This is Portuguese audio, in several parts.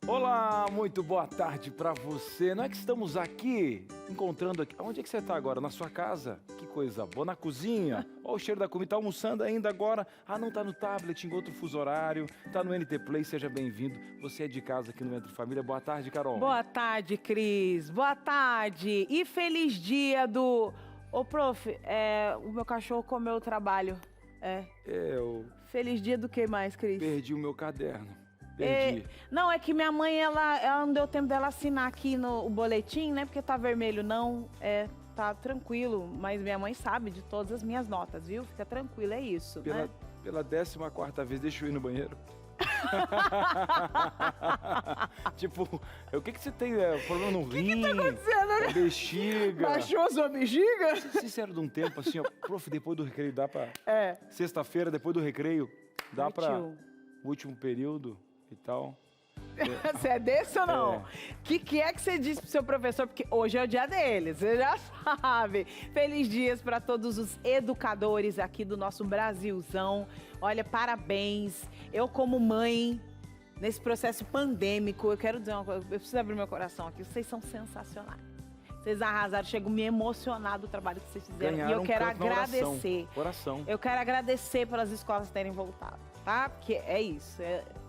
Olá, muito boa tarde pra você. Não é que estamos aqui, encontrando aqui. Onde é que você tá agora? Na sua casa? Que coisa boa. Na cozinha? Olha o cheiro da comida. Tá almoçando ainda agora? Ah, não, tá no tablet, em outro fuso horário. Tá no NT Play, seja bem-vindo. Você é de casa aqui no Entre Família. Boa tarde, Carol. Boa tarde, Cris. Boa tarde. E feliz dia do... Ô, prof, o meu cachorro comeu o trabalho. Eu Feliz dia do que mais, Cris? perdi o meu caderno. Perdi. Não, é que minha mãe, ela não deu tempo dela assinar aqui no boletim, né? Porque tá vermelho, não. Tá tranquilo, mas minha mãe sabe de todas as minhas notas, viu? Fica tranquilo, é isso, né? Pela 14ª vez, deixa eu ir no banheiro. Tipo, o que você tem? Problema no rim? O que tá acontecendo, né? Bexiga? Baixou a sua bexiga? Sincero, de um tempo assim, ó, prof, depois do recreio dá pra... É. Sexta-feira, depois do recreio, dá pra... Partiu. Último período e tal. Você é desse ou não? O que é que você disse pro seu professor? Porque hoje é o dia dele, você já sabe. Feliz dias para todos os educadores aqui do nosso Brasilzão. Olha, parabéns. Eu, como mãe, nesse processo pandêmico, eu quero dizer uma coisa, eu preciso abrir meu coração aqui. Vocês são sensacionais. Vocês arrasaram, chego me emocionar do trabalho que vocês fizeram. Ganharam E eu quero um canto na agradecer. Oração. Eu quero agradecer pelas escolas terem voltado, tá? Porque é isso,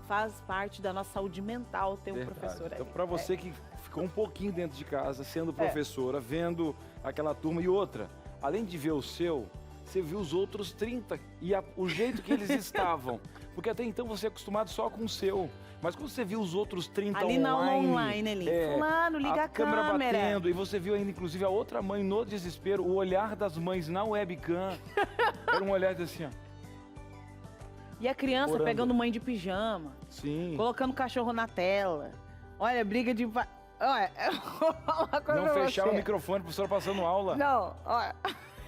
faz parte da nossa saúde mental ter um professor aí. Então, para você que ficou um pouquinho dentro de casa, sendo professora, vendo aquela turma e outra, além de ver o seu, você viu os outros 30 e o jeito que eles estavam. Porque até então você é acostumado só com o seu. Mas quando você viu os outros 30 ali online... ali. Fulano, liga a câmera batendo, e você viu ainda, inclusive, a outra mãe no desespero, o olhar das mães na webcam. Era um olhar assim, ó. E a criança orando. pegando mãe de pijama. Sim. Colocando o cachorro na tela. Olha, briga de... Olha, eu vou falar uma coisa Não pra fecharam o você. microfone, a professora passando aula. Não, olha...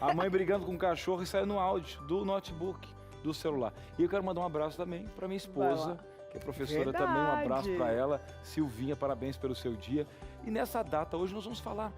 A mãe brigando com o cachorro e saiu no áudio do notebook, do celular. E eu quero mandar um abraço também para minha esposa, que é professora também, um abraço para ela. Silvinha, parabéns pelo seu dia. E nessa data, hoje nós vamos falar...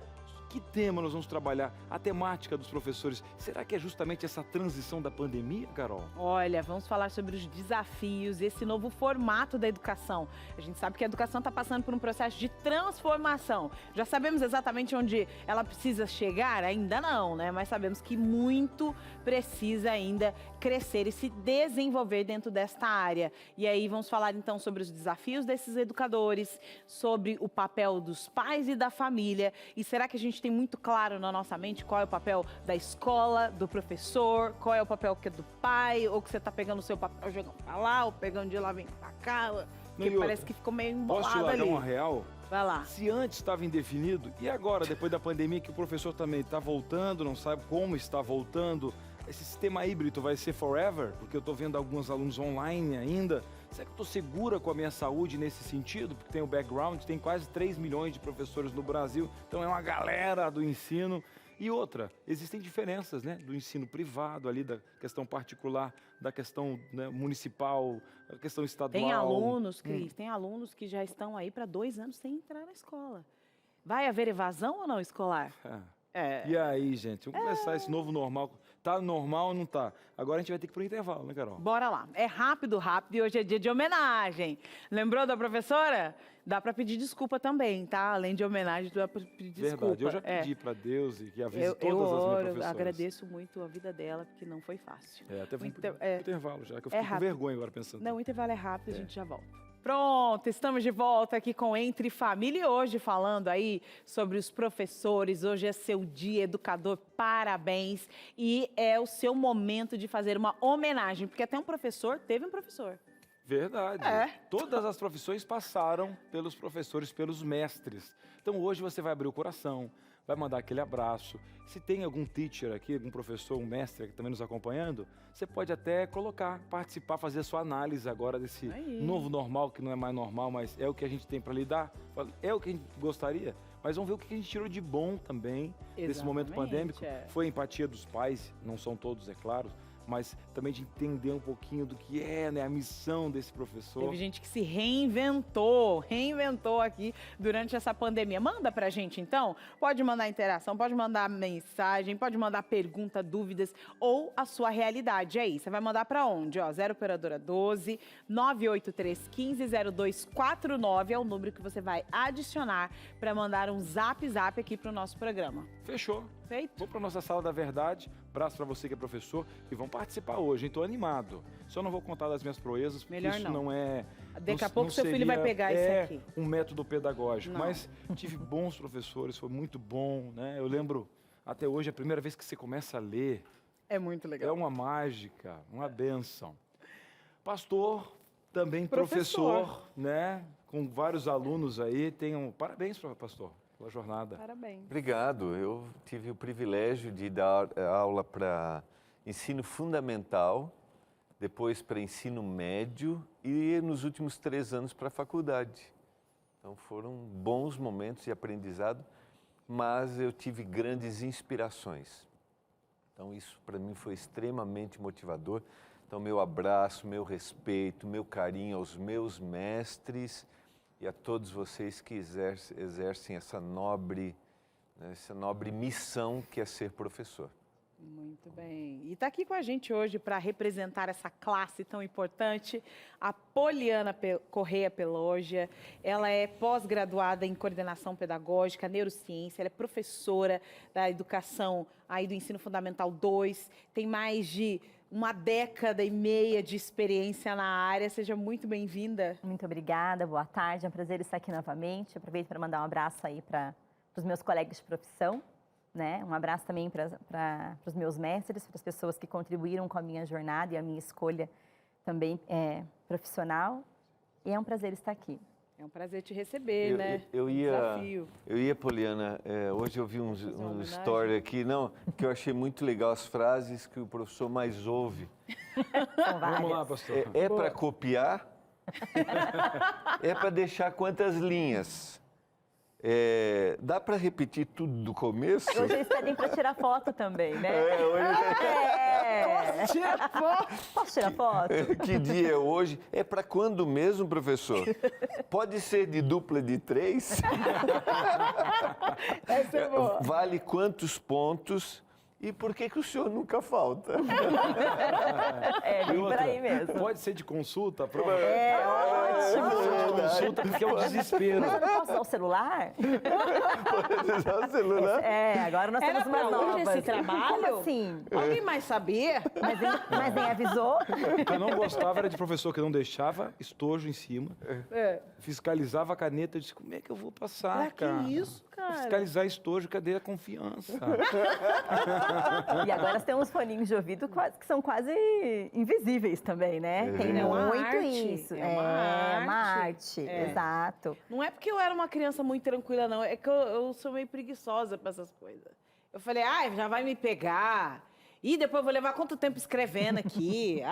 Que tema nós vamos trabalhar? A temática dos professores. Será que é justamente essa transição da pandemia, Carol? Olha, vamos falar sobre os desafios, esse novo formato da educação. A gente sabe que a educação está passando por um processo de transformação. Já sabemos exatamente onde ela precisa chegar? Ainda não, né? Mas sabemos que muito precisa ainda crescer e se desenvolver dentro desta área. E aí vamos falar então sobre os desafios desses educadores, sobre o papel dos pais e da família. E será que a gente tem muito claro na nossa mente qual é o papel da escola, do professor, qual é o papel que é do pai, ou que você tá pegando o seu papel jogando pra lá, ou pegando de lá vem pra cá, que parece que ficou meio embolado ali. Posso te largar uma real? Vai lá. Se antes estava indefinido, e agora, depois da pandemia, que o professor também está voltando, não sabe como está voltando, esse sistema híbrido vai ser forever? Porque eu estou vendo alguns alunos online ainda. Será que eu estou segura com a minha saúde nesse sentido? Porque tem o background, tem quase 3 milhões de professores no Brasil, então é uma galera do ensino. E outra, existem diferenças, né? Do ensino privado ali, da questão particular, da questão, né, municipal, da questão estadual. Tem alunos, Cris, tem alunos que já estão aí para 2 anos sem entrar na escola. Vai haver evasão ou não escolar? E aí, gente, vamos começar esse novo normal. Tá normal ou não tá? Agora a gente vai ter que ir pro intervalo, né, Carol? Bora lá. É rápido, rápido, e hoje é dia de homenagem. Lembrou da professora? Dá para pedir desculpa também, tá? Além de homenagem, dá para pedir desculpa. Verdade, eu já pedi para Deus e que avise todas as minhas professoras. Eu agradeço muito a vida dela, porque não foi fácil. Até vamos pro intervalo já, que eu fiquei com vergonha agora pensando. Não, o intervalo é rápido, a gente já volta. Pronto, estamos de volta aqui com Entre Família e hoje falando aí sobre os professores. Hoje é seu dia, educador, parabéns. E é o seu momento de fazer uma homenagem, porque até um professor teve um professor. Verdade. Todas as profissões passaram pelos professores, pelos mestres. Então hoje você vai abrir o coração, vai mandar aquele abraço. Se tem algum teacher aqui, algum professor, um mestre que também nos acompanhando, você pode até colocar, participar, fazer a sua análise agora desse novo normal, que não é mais normal, mas é o que a gente tem para lidar, é o que a gente gostaria. Mas vamos ver o que a gente tirou de bom também desse momento pandêmico. Foi a empatia dos pais, não são todos, é claro, mas também de entender um pouquinho do que é, né, a missão desse professor. Teve gente que se reinventou aqui durante essa pandemia. Manda pra gente, então. Pode mandar interação, pode mandar mensagem, pode mandar pergunta, dúvidas ou a sua realidade. Aí, você vai mandar pra onde? Ó, 0 operadora 12 983 15 0249 é o número que você vai adicionar para mandar um zap aqui pro nosso programa. Fechou. Feito? Vou para nossa sala da verdade. Abraço para você que é professor e vão participar hoje, hein? Tô animado. Só não vou contar das minhas proezas, porque Melhor isso não. não é... Daqui a não pouco seu filho vai pegar isso aqui. um método pedagógico, Não. mas tive bons professores, foi muito bom, né? Eu lembro, até hoje, a primeira vez que você começa a ler, É muito legal. é uma mágica, uma bênção. Pastor, também Professor. professor, né? Com vários alunos aí, parabéns, pastor, pela jornada. Parabéns. Obrigado. Eu tive o privilégio de dar aula para ensino fundamental, depois para ensino médio e nos últimos 3 anos para a faculdade. Então foram bons momentos de aprendizado, mas eu tive grandes inspirações. Então isso para mim foi extremamente motivador. Então meu abraço, meu respeito, meu carinho aos meus mestres e a todos vocês que exercem essa nobre missão que é ser professor. Muito bem. E está aqui com a gente hoje para representar essa classe tão importante, a Poliana Correia Pelogia. Ela é pós-graduada em coordenação pedagógica, neurociência, ela é professora da educação aí do Ensino Fundamental 2, tem mais de 1,5 décadas de experiência na área. Seja muito bem-vinda. Muito obrigada, boa tarde, é um prazer estar aqui novamente. Aproveito para mandar um abraço aí para os meus colegas de profissão, né? Um abraço também para os meus mestres, para as pessoas que contribuíram com a minha jornada e a minha escolha também profissional. E é um prazer estar aqui. É um prazer te receber, né? Eu Desafio. ia, Poliana, hoje eu vi um homenagem? story aqui, que eu achei muito legal, as frases que o professor mais ouve. São várias. Vamos lá, pastor. É para copiar? É para deixar quantas linhas? Dá para repetir tudo do começo? Hoje eles pedem para tirar foto também, né? Tira foto. Posso tirar foto? Que dia é hoje? É para quando mesmo, professor? Pode ser de dupla de 3? Essa é boa. Vale quantos pontos? E por que o senhor nunca falta? É, E bem por outra, aí mesmo. pode ser de consulta? É ótimo. Pode ser de consulta, porque é o desespero. Mas eu não posso usar o celular? Pode usar o celular? Agora nós Era temos umas pra hoje novas. esse trabalho? Como assim? Alguém mais sabia? Mas nem avisou? O que eu não gostava era de professor que não deixava estojo em cima, fiscalizava a caneta. Eu disse, como é que eu vou passar, Que cara? isso, cara? Fiscalizar estojo, cadê a confiança? E agora tem uns foninhos de ouvido que são quase invisíveis também, né? Tem É uma muito arte, isso. é uma uma arte. arte, exato. Não é porque eu era uma criança muito tranquila, não. É que eu sou meio preguiçosa para essas coisas. Eu falei, já vai me pegar. E depois eu vou levar quanto tempo escrevendo aqui?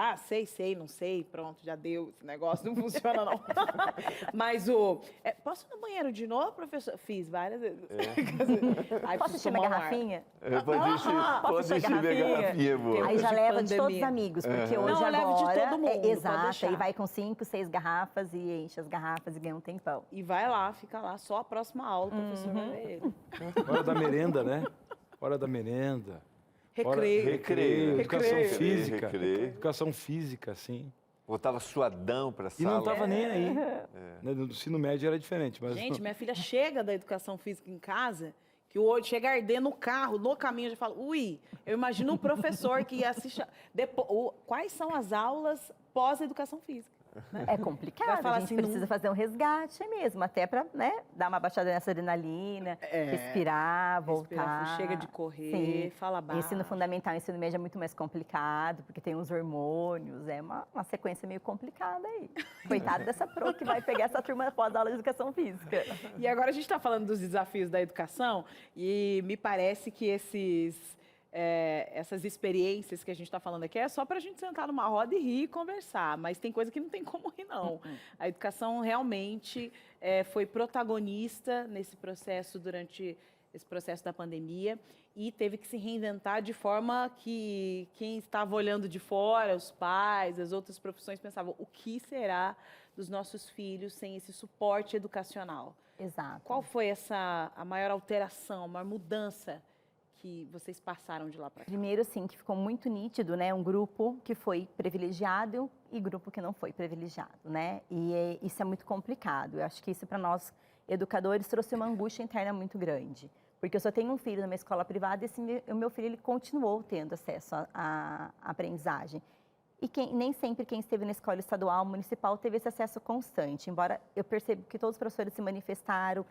Sei, não sei. Pronto, já deu. Esse negócio não funciona, não. Mas posso ir no banheiro de novo, professor? Fiz várias vezes. Aí, Posso encher minha garrafinha? Pode encher minha garrafinha, boa. Aí já de leva de todos pandemia. os amigos, porque hoje Não, eu levo de agora... todo mundo, pode exato, deixar. aí vai com 5, 6 garrafas e enche as garrafas e ganha um tempão. E vai lá, fica lá. Só a próxima aula, o professor vai ver ele. Hora da merenda, né? Hora da merenda. Recreio. Educação Recreio. física. Recreio. Educação física, sim. Voltava suadão para a E não sala. tava nem aí. Né, no ensino médio era diferente, mas... Gente, minha filha chega da educação física em casa, que o olho chega a arder no carro, no caminho, eu já falo, eu imagino um professor que assiste... Quais são as aulas pós-educação física? Né? É complicado, Vai falar a gente assim, precisa fazer um resgate mesmo, até para, né, dar uma baixada nessa adrenalina, respirar, voltar. Chega de correr, fala baixo. Ensino fundamental, ensino médio é muito mais complicado, porque tem os hormônios, é uma sequência meio complicada aí. Coitado dessa pro que vai pegar essa turma pós-aula de educação física. E agora a gente está falando dos desafios da educação e me parece que essas experiências que a gente está falando aqui é só para a gente sentar numa roda e rir e conversar, mas tem coisa que não tem como rir, não. A educação realmente foi protagonista nesse processo, durante esse processo da pandemia, e teve que se reinventar de forma que quem estava olhando de fora, os pais, as outras profissões, pensavam: o que será dos nossos filhos sem esse suporte educacional? Exato. Qual foi a maior alteração, a maior mudança que vocês passaram de lá para cá? Primeiro, sim, que ficou muito nítido, né? Um grupo que foi privilegiado e grupo que não foi privilegiado, né? E isso é muito complicado. Eu acho que isso, para nós, educadores, trouxe uma angústia interna muito grande. Porque eu só tenho um filho numa escola privada e o meu filho ele continuou tendo acesso à aprendizagem. E nem sempre quem esteve na escola estadual, municipal, teve esse acesso constante. Embora eu perceba que todos os professores se manifestaram,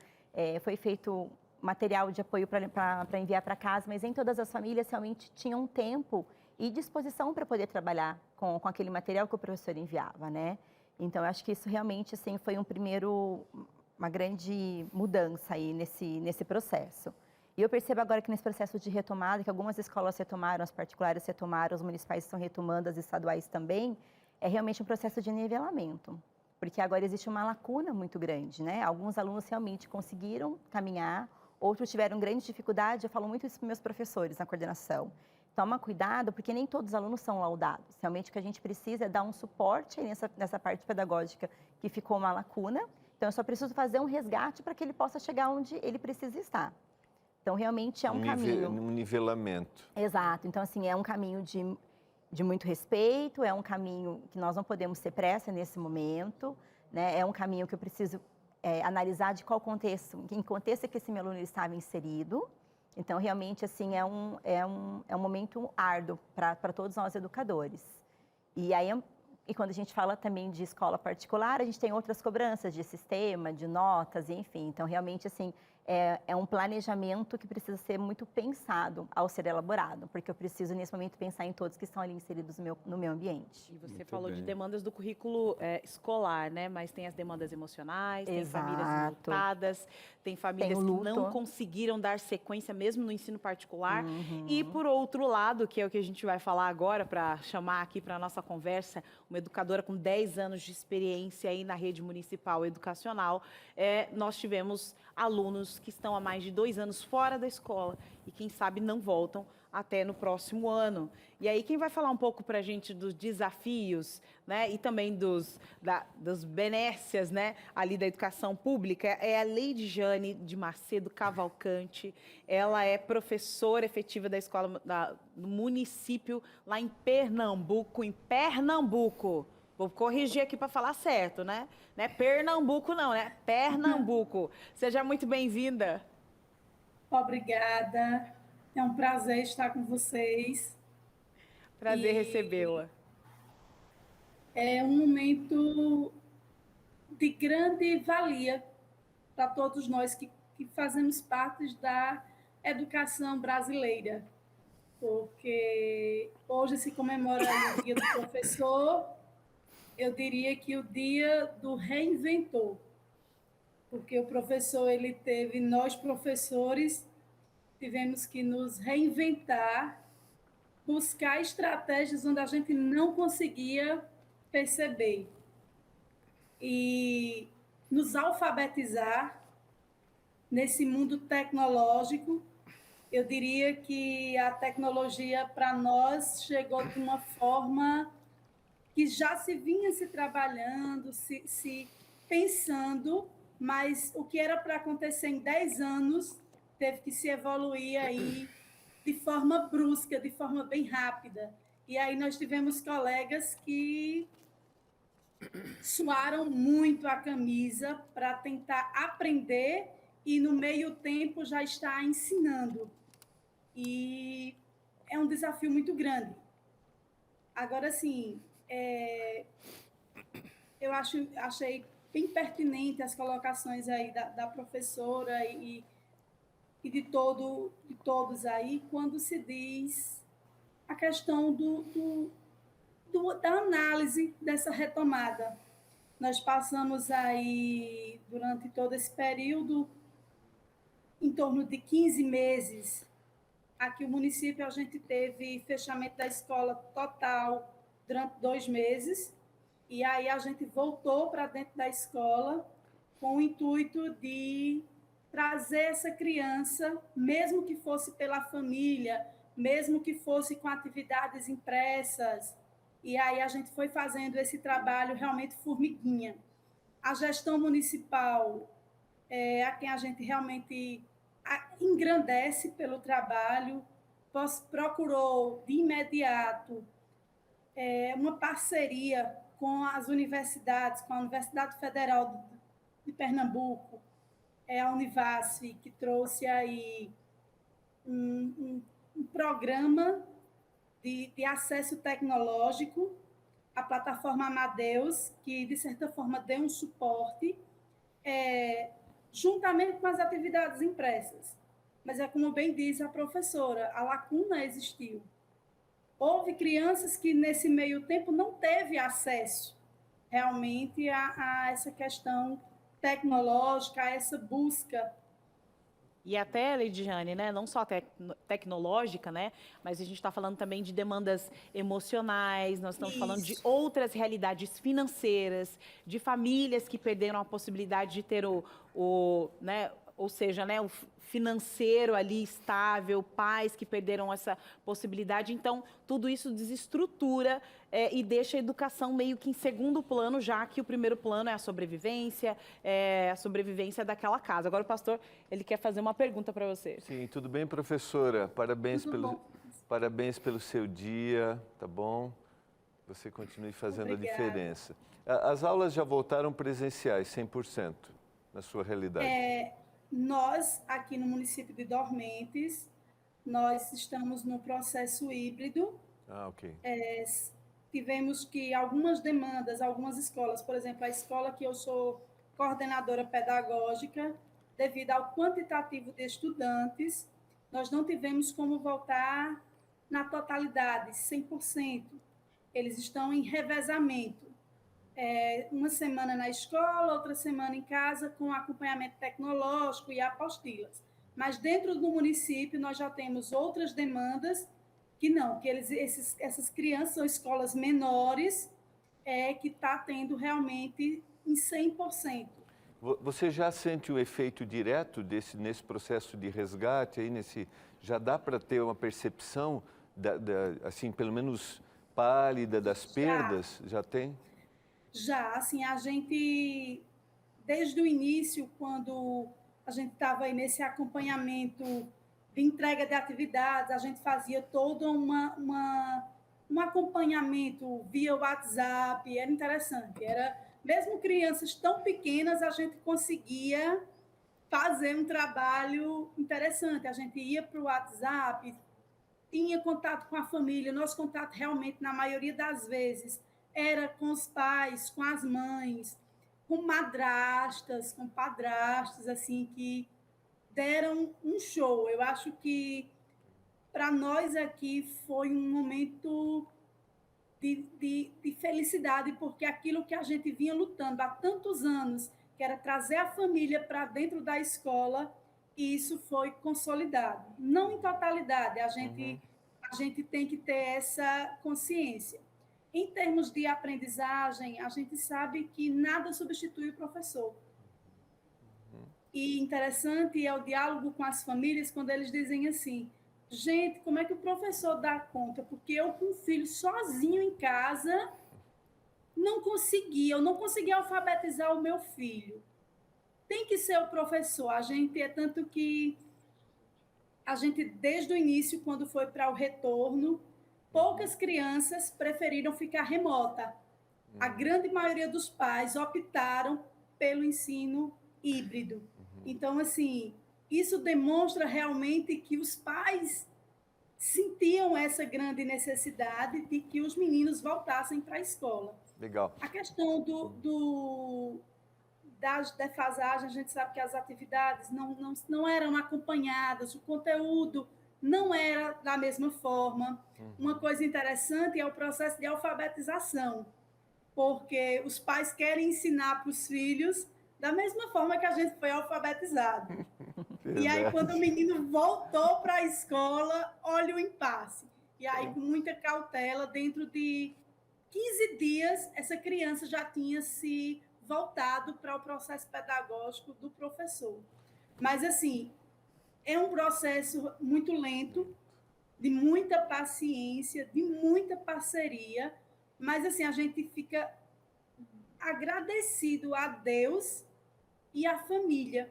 foi feito material de apoio para enviar para casa, mas nem todas as famílias realmente tinham tempo e disposição para poder trabalhar com aquele material que o professor enviava, né? Então, eu acho que isso realmente, assim, foi uma grande mudança aí nesse processo. E eu percebo agora que nesse processo de retomada, que algumas escolas retomaram, as particulares retomaram, os municipais estão retomando, as estaduais também, é realmente um processo de nivelamento. Porque agora existe uma lacuna muito grande, né? Alguns alunos realmente conseguiram caminhar, outros tiveram grande dificuldade. Eu falo muito isso para meus professores na coordenação. Toma cuidado, porque nem todos os alunos são laudados. Realmente o que a gente precisa é dar um suporte nessa parte pedagógica que ficou uma lacuna. Então, eu só preciso fazer um resgate para que ele possa chegar onde ele precisa estar. Então, realmente é um caminho. Um nivelamento. Exato. Então, assim, é um caminho de muito respeito, é um caminho que nós não podemos ter pressa nesse momento, né? É um caminho que eu preciso analisar de qual contexto, em que contexto é que esse meu aluno estava inserido. Então, realmente, assim, é um momento árduo para todos nós educadores. E quando a gente fala também de escola particular, a gente tem outras cobranças de sistema, de notas, enfim. Então, realmente, assim, é um planejamento que precisa ser muito pensado ao ser elaborado, porque eu preciso, nesse momento, pensar em todos que estão ali inseridos no meu ambiente. E você Muito falou de bem. demandas do currículo escolar, né? Mas tem as demandas emocionais, tem Exato. famílias enlutadas, tem famílias Tem o que não luto. conseguiram dar sequência mesmo no ensino particular. Uhum. E, por outro lado, que é o que a gente vai falar agora, para chamar aqui para a nossa conversa, uma educadora com 10 anos de experiência aí na rede municipal educacional, nós tivemos alunos que estão há mais de 2 anos fora da escola e, quem sabe, não voltam até no próximo ano. E aí, quem vai falar um pouco para a gente dos desafios, né, e também das benécias, né, ali da educação pública, é a Leidiane de Macedo Cavalcante. Ela é professora efetiva da escola do município lá em Pernambuco, Vou corrigir aqui para falar certo, né? Não é Pernambuco, não, né? Pernambuco. Seja muito bem-vinda. Obrigada. É um prazer estar com vocês. Prazer recebê-la. É um momento de grande valia para todos nós que fazemos parte da educação brasileira, porque hoje se comemora o Dia do Professor. Eu diria que o dia do reinventor, porque o professor, nós professores, tivemos que nos reinventar, buscar estratégias onde a gente não conseguia perceber e nos alfabetizar nesse mundo tecnológico. Eu diria que a tecnologia para nós chegou de uma forma que já se vinha se trabalhando, se pensando, mas o que era para acontecer em 10 anos teve que se evoluir aí de forma brusca, de forma bem rápida. E aí nós tivemos colegas que suaram muito a camisa para tentar aprender e, no meio tempo, já está ensinando. E é um desafio muito grande. Agora, sim, eu achei bem pertinente as colocações aí da professora e de todos aí, quando se diz a questão da análise dessa retomada. Nós passamos aí, durante todo esse período, em torno de 15 meses. Aqui no município a gente teve fechamento da escola total durante 2 meses, e aí a gente voltou para dentro da escola com o intuito de trazer essa criança, mesmo que fosse pela família, mesmo que fosse com atividades impressas. E aí a gente foi fazendo esse trabalho realmente formiguinha. A gestão municipal é a quem a gente realmente engrandece pelo trabalho, procurou de imediato uma parceria com as universidades, com a Universidade Federal de Pernambuco, a Univasf, que trouxe aí um programa de acesso tecnológico, a plataforma Amadeus, que, de certa forma, deu um suporte, juntamente com as atividades impressas. Mas é como bem diz a professora, a lacuna existiu. Houve crianças que, nesse meio tempo, não teve acesso realmente a essa questão tecnológica, a essa busca. E até, Leidiane, né, não só tecnológica, né, mas a gente está falando também de demandas emocionais, nós estamos falando de outras realidades financeiras, de famílias que perderam a possibilidade de ter né, ou seja, né, o financeiro ali estável, pais que perderam essa possibilidade. Então, tudo isso desestrutura e deixa a educação meio que em segundo plano, já que o primeiro plano é a sobrevivência daquela casa. Agora o pastor, ele quer fazer uma pergunta para você. Sim, tudo bem, professora? Parabéns pelo seu dia, tá bom? Você continue fazendo Obrigada. A diferença. As aulas já voltaram presenciais, 100%, na sua realidade? Nós, aqui no município de Dormentes, nós estamos no processo híbrido. Ok. Tivemos que algumas demandas, algumas escolas, por exemplo, a escola que eu sou coordenadora pedagógica, devido ao quantitativo de estudantes, nós não tivemos como voltar na totalidade, 100%. Eles estão em revezamento. Uma semana na escola, outra semana em casa, com acompanhamento tecnológico e apostilas. Mas dentro do município nós já temos outras demandas que não, que essas crianças são escolas menores, que está tendo realmente em 100%. Você já sente o efeito direto nesse processo de resgate? Já dá para ter uma percepção, assim, pelo menos pálida das perdas? Já tem? Já, assim, a gente, desde o início, quando a gente estava aí nesse acompanhamento de entrega de atividades, a gente fazia todo um acompanhamento via WhatsApp, era interessante. Mesmo crianças tão pequenas, a gente conseguia fazer um trabalho interessante. A gente ia para o WhatsApp, tinha contato com a família, nosso contato realmente, na maioria das vezes, era com os pais, com as mães, com madrastas, com padrastos, assim, que deram um show. Eu acho que, para nós aqui, foi um momento de felicidade, porque aquilo que a gente vinha lutando há tantos anos, que era trazer a família para dentro da escola, e isso foi consolidado. Não em totalidade, a gente tem que ter essa consciência. Em termos de aprendizagem, a gente sabe que nada substitui o professor. E interessante é o diálogo com as famílias, quando eles dizem assim: gente, como é que o professor dá conta? Porque eu, com um filho sozinho em casa, eu não conseguia alfabetizar o meu filho. Tem que ser o professor. Tanto que a gente, desde o início, quando foi para o retorno, poucas crianças preferiram ficar remota. A grande maioria dos pais optaram pelo ensino híbrido. Então, assim, isso demonstra realmente que os pais sentiam essa grande necessidade de que os meninos voltassem para a escola. Legal. A questão das defasagens, a gente sabe que as atividades não eram acompanhadas, o conteúdo não era da mesma forma. Uma coisa interessante é o processo de alfabetização, porque os pais querem ensinar para os filhos da mesma forma que a gente foi alfabetizado. E aí, quando o menino voltou para a escola, olha o impasse. E aí, com muita cautela, dentro de 15 dias, essa criança já tinha se voltado para o processo pedagógico do professor. Mas, assim, é um processo muito lento, de muita paciência, de muita parceria, mas, assim, a gente fica agradecido a Deus e à família,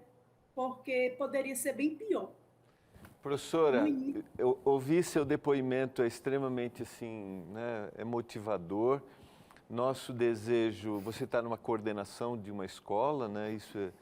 porque poderia ser bem pior. Professora, eu ouvi seu depoimento, é extremamente assim, né, é motivador. Nosso desejo, você está numa coordenação de uma escola, né? Isso.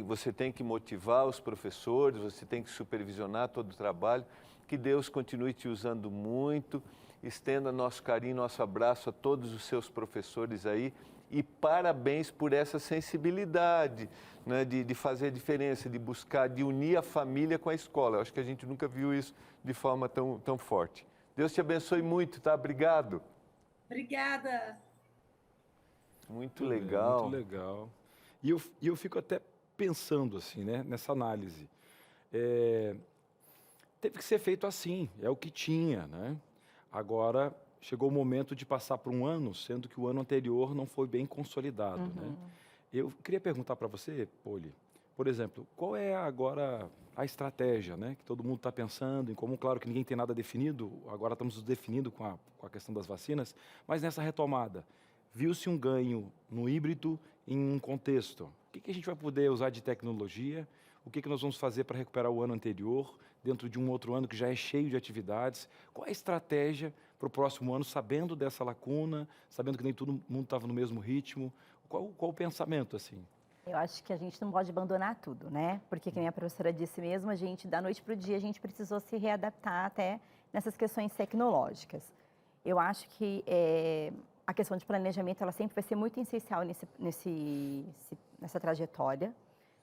Você tem que motivar os professores, você tem que supervisionar todo o trabalho. Que Deus continue te usando muito. Estenda nosso carinho, nosso abraço a todos os seus professores aí. E parabéns por essa sensibilidade, né, de fazer a diferença, de buscar, de unir a família com a escola. Eu acho que a gente nunca viu isso de forma tão forte. Deus te abençoe muito, tá? Obrigado. Obrigada. Muito legal. Muito legal. E eu fico até pensando assim, né, nessa análise. Teve que ser feito assim, é o que tinha, né? Agora chegou o momento de passar por um ano, sendo que o ano anterior não foi bem consolidado, né? Eu queria perguntar para você, Poli, por exemplo, qual é agora a estratégia, né, que todo mundo está pensando em como, claro que ninguém tem nada definido, agora estamos nos definindo com a questão das vacinas, mas nessa retomada, viu-se um ganho no híbrido em um contexto. O que a gente vai poder usar de tecnologia? O que nós vamos fazer para recuperar o ano anterior, dentro de um outro ano que já é cheio de atividades? Qual é a estratégia para o próximo ano, sabendo dessa lacuna, sabendo que nem todo mundo estava no mesmo ritmo? Qual o pensamento, assim? Eu acho que a gente não pode abandonar tudo, né? Porque, como a professora disse mesmo, a gente, da noite para o dia, a gente precisou se readaptar até nessas questões tecnológicas. Eu acho que a questão de planejamento, ela sempre vai ser muito essencial nessa trajetória,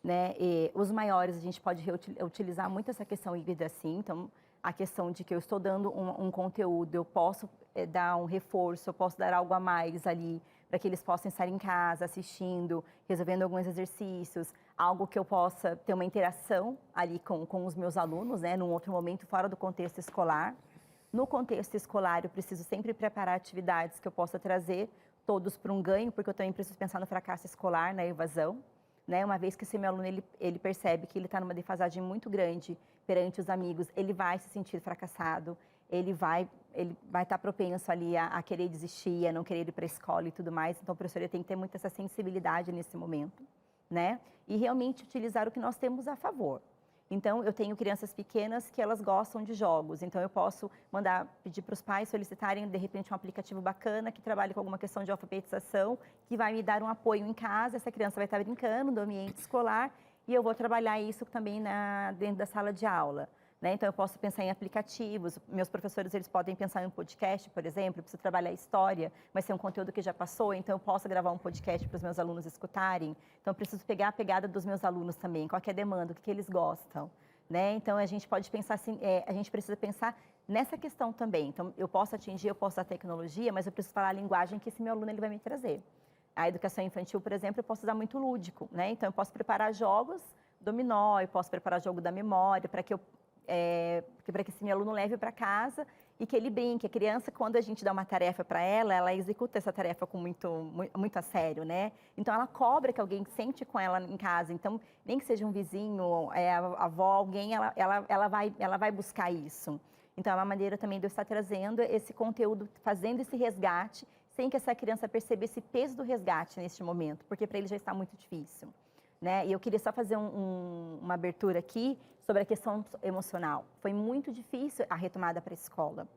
né? E os maiores, a gente pode utilizar muito essa questão híbrida, assim. Então, a questão de que eu estou dando um conteúdo, eu posso dar um reforço, eu posso dar algo a mais ali, para que eles possam estar em casa, assistindo, resolvendo alguns exercícios, algo que eu possa ter uma interação ali com os meus alunos, né, num outro momento, fora do contexto escolar. No contexto escolar, eu preciso sempre preparar atividades que eu possa trazer todos para um ganho, porque eu também preciso pensar no fracasso escolar, na evasão, né? Uma vez que esse meu aluno ele percebe que ele está numa defasagem muito grande perante os amigos, ele vai se sentir fracassado, ele vai estar propenso ali a querer desistir, a não querer ir para a escola e tudo mais. Então, o professor tem que ter muita essa sensibilidade nesse momento, né? E realmente utilizar o que nós temos a favor. Então, eu tenho crianças pequenas que elas gostam de jogos. Então, eu posso pedir para os pais solicitarem, de repente, um aplicativo bacana que trabalhe com alguma questão de alfabetização, que vai me dar um apoio em casa. Essa criança vai estar brincando no ambiente escolar e eu vou trabalhar isso também dentro da sala de aula. Né? Então, eu posso pensar em aplicativos. Meus professores, eles podem pensar em um podcast, por exemplo. Eu preciso trabalhar história, mas ser um conteúdo que já passou. Então, eu posso gravar um podcast para os meus alunos escutarem. Então, eu preciso pegar a pegada dos meus alunos também. Qual que é a demanda, o que eles gostam. Né? Então, a gente pode pensar assim, a gente precisa pensar nessa questão também. Então, eu posso usar a tecnologia, mas eu preciso falar a linguagem que esse meu aluno ele vai me trazer. A educação infantil, por exemplo, eu posso usar muito lúdico. Né? Então, eu posso preparar jogos dominó, eu posso preparar jogo da memória, para que esse meu aluno leve para casa e que ele brinque. A criança, quando a gente dá uma tarefa para ela executa essa tarefa com muito a sério, né? Então, ela cobra que alguém sente com ela em casa. Então, nem que seja um vizinho, a avó, alguém, ela vai buscar isso. Então, é uma maneira também de eu estar trazendo esse conteúdo, fazendo esse resgate, sem que essa criança perceba esse peso do resgate neste momento, porque para ele já está muito difícil. Né? E eu queria só fazer uma abertura aqui sobre a questão emocional. Foi muito difícil a retomada para a escola.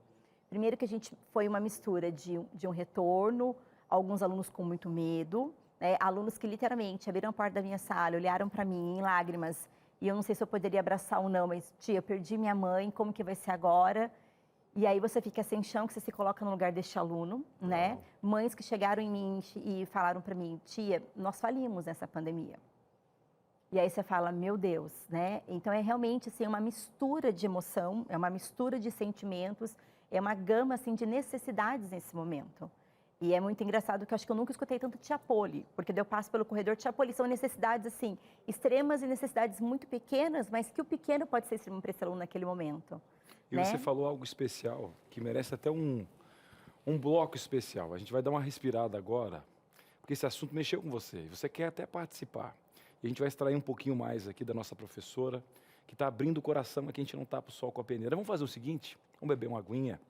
Primeiro que foi uma mistura de um retorno, alguns alunos com muito medo, né? Alunos que literalmente abriram a porta da minha sala, olharam para mim em lágrimas, e eu não sei se eu poderia abraçar ou não, mas tia, eu perdi minha mãe, como que vai ser agora? E aí você fica sem chão, que você se coloca no lugar deste aluno, né? Mães que chegaram em mim e falaram para mim, tia, nós falimos nessa pandemia. E aí você fala, meu Deus, né? Então, é realmente assim, uma mistura de emoção, é uma mistura de sentimentos, é uma gama assim, de necessidades nesse momento. E é muito engraçado que eu acho que eu nunca escutei tanto tia Poli, porque eu passo pelo corredor, tia Poli, são necessidades assim, extremas e necessidades muito pequenas, mas que o pequeno pode ser extremo para esse aluno naquele momento. E né? Você falou algo especial, que merece até um bloco especial. A gente vai dar uma respirada agora, porque esse assunto mexeu com você, você quer até participar. E a gente vai extrair um pouquinho mais aqui da nossa professora, que está abrindo o coração aqui, a gente não tapa o sol com a peneira. Vamos fazer o seguinte, vamos beber uma aguinha,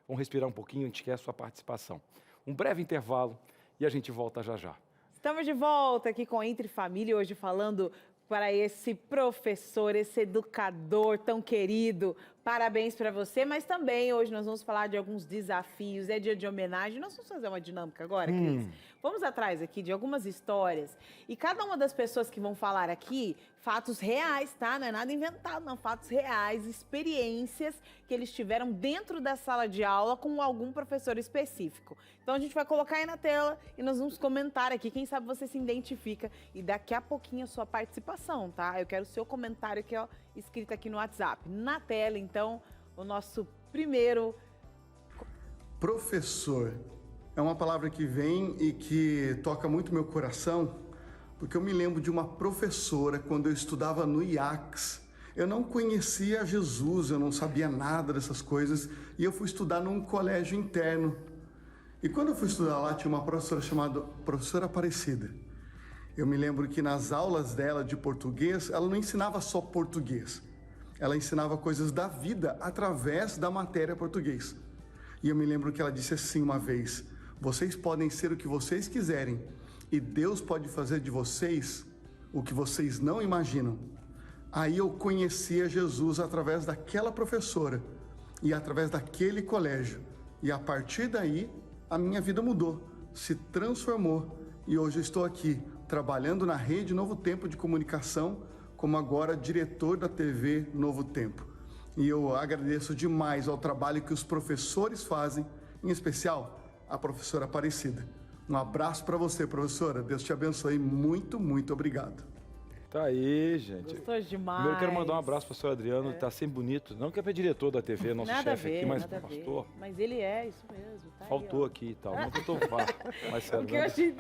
vamos respirar um pouquinho, a gente quer a sua participação. Um breve intervalo e a gente volta já já. Estamos de volta aqui com Entre Família, hoje falando para esse professor, esse educador tão querido. Parabéns para você, mas também hoje nós vamos falar de alguns desafios, é dia de homenagem. Nós vamos fazer uma dinâmica agora, Cris. Vamos atrás aqui de algumas histórias e cada uma das pessoas que vão falar aqui, fatos reais, tá? Não é nada inventado, não. Fatos reais, experiências que eles tiveram dentro da sala de aula com algum professor específico. Então a gente vai colocar aí na tela e nós vamos comentar aqui. Quem sabe você se identifica e daqui a pouquinho a sua participação, tá? Eu quero o seu comentário aqui, ó, escrito aqui no WhatsApp. Na tela, então, o nosso primeiro... Professor é uma palavra que vem e que toca muito meu coração, porque eu me lembro de uma professora quando eu estudava no IACS. Eu não conhecia Jesus, eu não sabia nada dessas coisas, e eu fui estudar num colégio interno. E quando eu fui estudar lá, tinha uma professora chamada Professora Aparecida. Eu me lembro que nas aulas dela de português, ela não ensinava só português. Ela ensinava coisas da vida através da matéria português. E eu me lembro que ela disse assim uma vez: vocês podem ser o que vocês quiserem, e Deus pode fazer de vocês o que vocês não imaginam. Aí eu conhecia Jesus através daquela professora e através daquele colégio. E a partir daí, a minha vida mudou, se transformou. E hoje eu estou aqui, trabalhando na Rede Novo Tempo de Comunicação, como agora diretor da TV Novo Tempo. E eu agradeço demais ao trabalho que os professores fazem, em especial a professora Aparecida. Um abraço para você, professora. Deus te abençoe. Muito, muito obrigado. Tá aí, gente. Gostou demais. Primeiro eu quero mandar um abraço para o senhor Adriano, tá sempre bonito. Não que é diretor da TV, nosso Nada a chefe ver, aqui, mas nada a ver. pastor. Mas ele é, isso mesmo. Tá Faltou aí, ó. aqui e tal. Não que eu tô mais sério. O que eu achei...